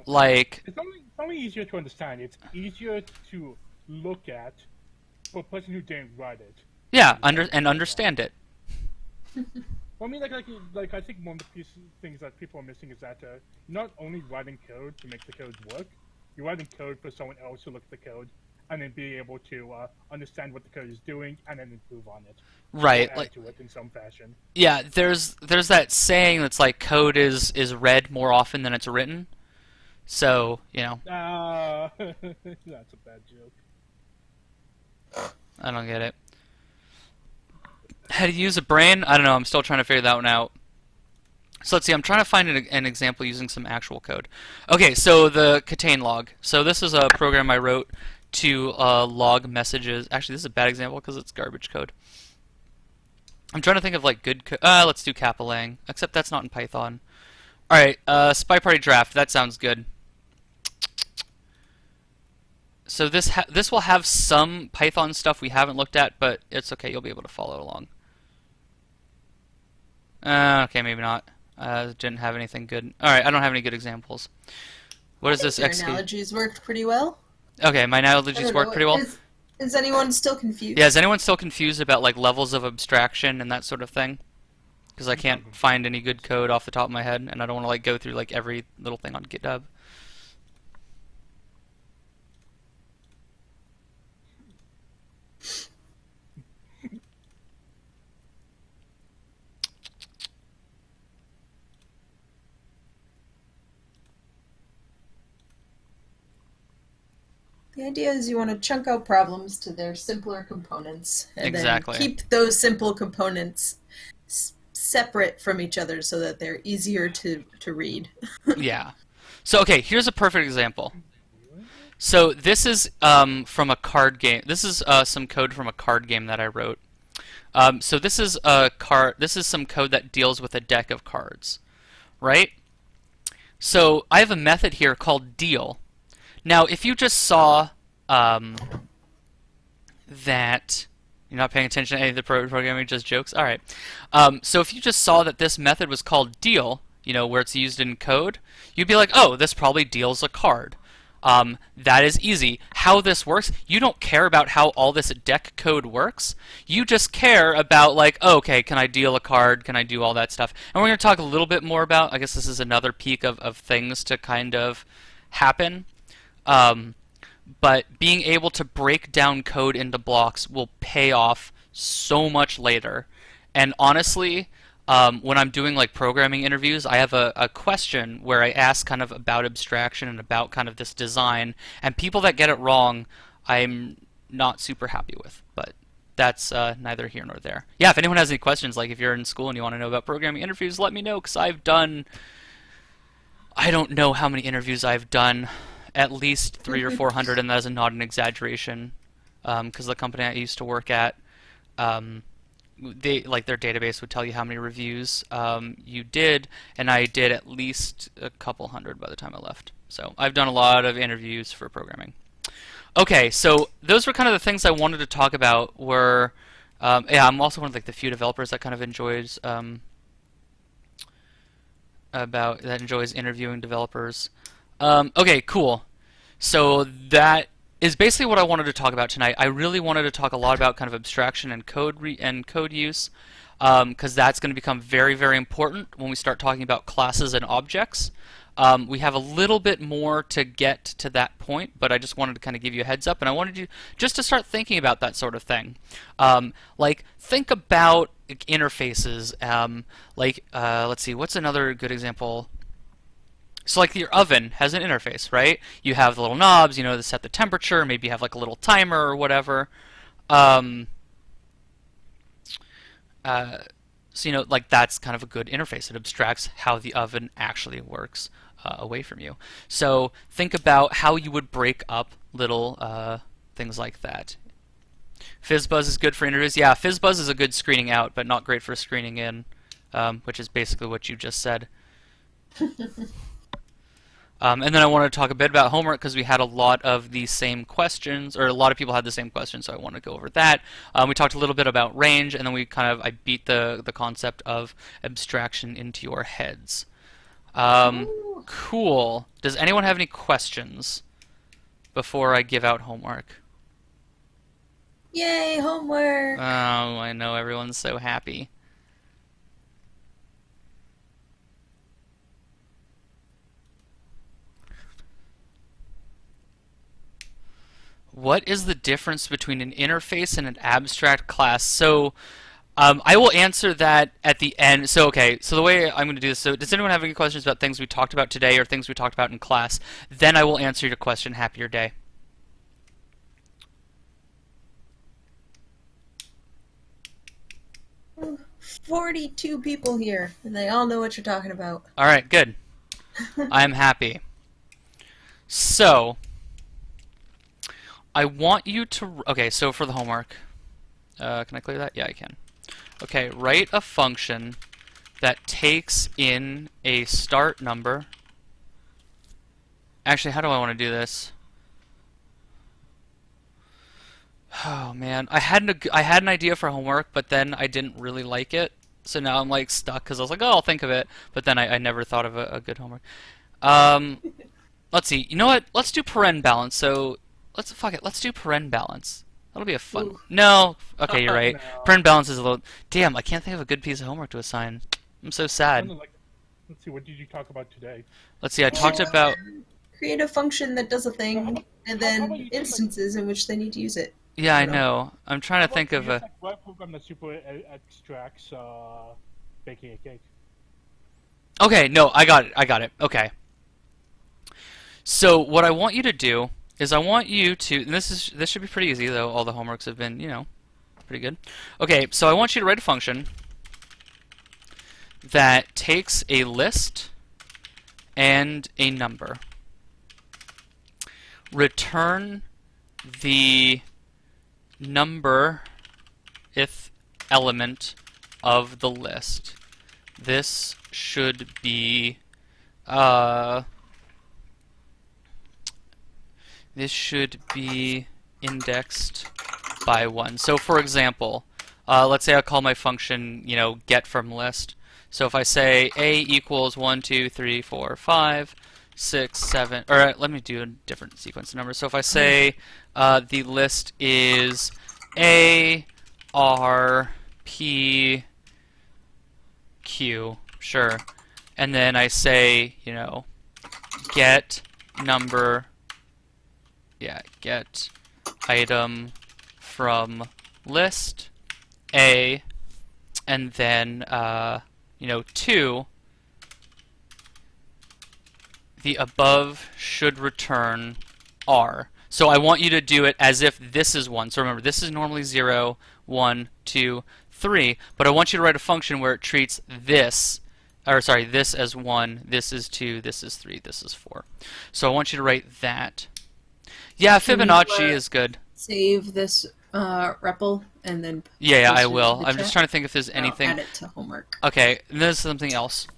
Like, It's only easier to understand. It's easier to look at for a person who didn't write it. yeah, understand it. Well, I mean, like I think one of the things that people are missing is that not only writing code to make the code work, you're writing code for someone else to look at the code and then be able to understand what the code is doing and then improve on it. Right, Add like to it in some fashion. yeah, there's that saying that's like code is read more often than it's written. So, you know, That's a bad joke. I don't get it. How to use a brain? I don't know. I'm still trying to figure that one out. So let's see. I'm trying to find an example using some actual code. Okay, so the contain log. So this is a program I wrote to log messages. Actually, this is a bad example because it's garbage code. I'm trying to think of like good code. Let's do Capalang. Except that's not in Python. All right, spy party draft. That sounds good. So this will have some Python stuff we haven't looked at, but it's okay. You'll be able to follow along. Okay, maybe not. Didn't have anything good. All right, I don't have any good examples. What is this? Your analogies worked pretty well. Okay, my analogies work pretty well. Is anyone still confused? Yeah, is anyone still confused about like levels of abstraction and that sort of thing? Because I can't find any good code off the top of my head, and I don't want to like go through like every little thing on GitHub. The idea is you want to chunk out problems to their simpler components, and Exactly. then keep those simple components separate from each other so that they're easier to read. Yeah. So okay, here's a perfect example. So this is from a card game. This is some code from a card game that I wrote. So this is a card. This is some code that deals with a deck of cards, right? So I have a method here called deal. Now, if you just saw that you're not paying attention to any of the programming, just jokes. All right. So if you just saw that this method was called deal, where it's used in code, you'd be like, oh, this probably deals a card. That is easy. How this works, you don't care about how all this deck code works. You just care about like, oh, okay, can I deal a card? Can I do all that stuff? And we're going to talk a little bit more about, I guess this is another peak of things to kind of happen. But being able to break down code into blocks will pay off so much later. And honestly, when I'm doing like programming interviews, I have a question where I ask kind of about abstraction and about kind of this design, and people that get it wrong, I'm not super happy with. But that's neither here nor there. Yeah, if anyone has any questions, like if you're in school and you want to know about programming interviews, let me know, because I don't know how many interviews I've done. At least 300 or 400, and that is not an exaggeration, because the company I used to work at, they like their database would tell you how many reviews you did, and I did at least a couple hundred by the time I left. So I've done a lot of interviews for programming. Okay, so those were kind of the things I wanted to talk about. Yeah, I'm also one of like the few developers that kind of enjoys interviewing developers. Okay, cool. So that is basically what I wanted to talk about tonight. I really wanted to talk a lot about kind of abstraction and code use, because that's going to become very, very important when we start talking about classes and objects. We have a little bit more to get to that point, but I just wanted to kind of give you a heads up, and I wanted you just to start thinking about that sort of thing. Like, think about interfaces. Let's see, what's another good example? So like your oven has an interface, right? You have the little knobs, to set the temperature. Maybe you have like a little timer or whatever. So like that's kind of a good interface. It abstracts how the oven actually works away from you. So think about how you would break up little things like that. FizzBuzz is good for interviews. Yeah, FizzBuzz is a good screening out, but not great for screening in, which is basically what you just said. And then I want to talk a bit about homework, because we had a lot of the same questions, or a lot of people had the same questions, so I want to go over that. We talked a little bit about range, and then I beat the concept of abstraction into your heads. Cool. Does anyone have any questions before I give out homework? Yay, homework! Oh, I know, everyone's so happy. What is the difference between an interface and an abstract class? So I will answer that at the end. So okay, so the way I'm going to do this, so does anyone have any questions about things we talked about today or things we talked about in class? Then I will answer your question. Happier day. 42 people here, and they all know what you're talking about. All right, good. I'm happy. So I want you to, okay, so for the homework, can I clear that? Yeah, I can. Okay, write a function that takes in a start number. Actually, how do I want to do this? Oh man, I had an idea for homework, but then I didn't really like it. So now I'm like stuck, because I was like, oh, I'll think of it, but then I never thought of a good homework. Let's see. You know what? Let's do paren balance. So let's do paren balance. That'll be a fun. Ooh. No. Okay, you're right. No. Print balance is a little. Damn, I can't think of a good piece of homework to assign. I'm so sad. Let's see, what did you talk about today? Let's see. I talked about. Create a function that does a thing, and how about then you do, like- instances in which they need to use it. Yeah, I You know? know. I'm trying to think of a. Web program that super extracts baking a cake. Okay, no, I got it. I got it. Okay. So what I want you to do is I want you to, and this should be pretty easy though. All the homeworks have been, pretty good. Okay, so I want you to write a function that takes a list and a number. Return the number if element of the list. This should be indexed by 1. So for example, let's say I call my function, get from list. So if I say a equals 1, 2, 3, 4, 5, 6, 7, or let me do a different sequence of numbers. So if I say the list is A, R, P, Q, sure, and then I say, get number, get item from list A, and then 2, the above should return R. So I want you to do it as if this is 1. So remember, this is normally 0, 1, 2, 3, but I want you to write a function where it treats this as 1, this is 2, this is 3, this is 4. So I want you to write that. Yeah, Fibonacci is good. Save this REPL and then. Yeah, post I it will. to the I'm just chat. trying to think if there's I'll anything. add it to homework. Okay, there's something else.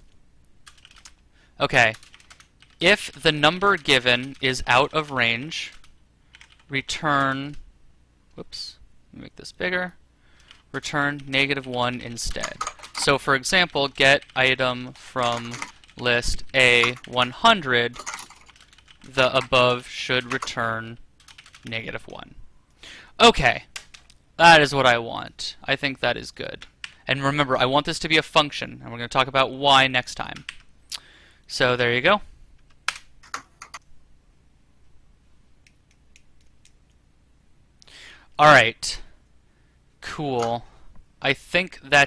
Okay, if the number given is out of range, return. Whoops. Let me make this bigger. Return -1 instead. So for example, get item from list A 100. The above should return -1. Okay, that is what I want. I think that is good. And remember, I want this to be a function, and we're going to talk about why next time. So there you go. All right, cool. I think that's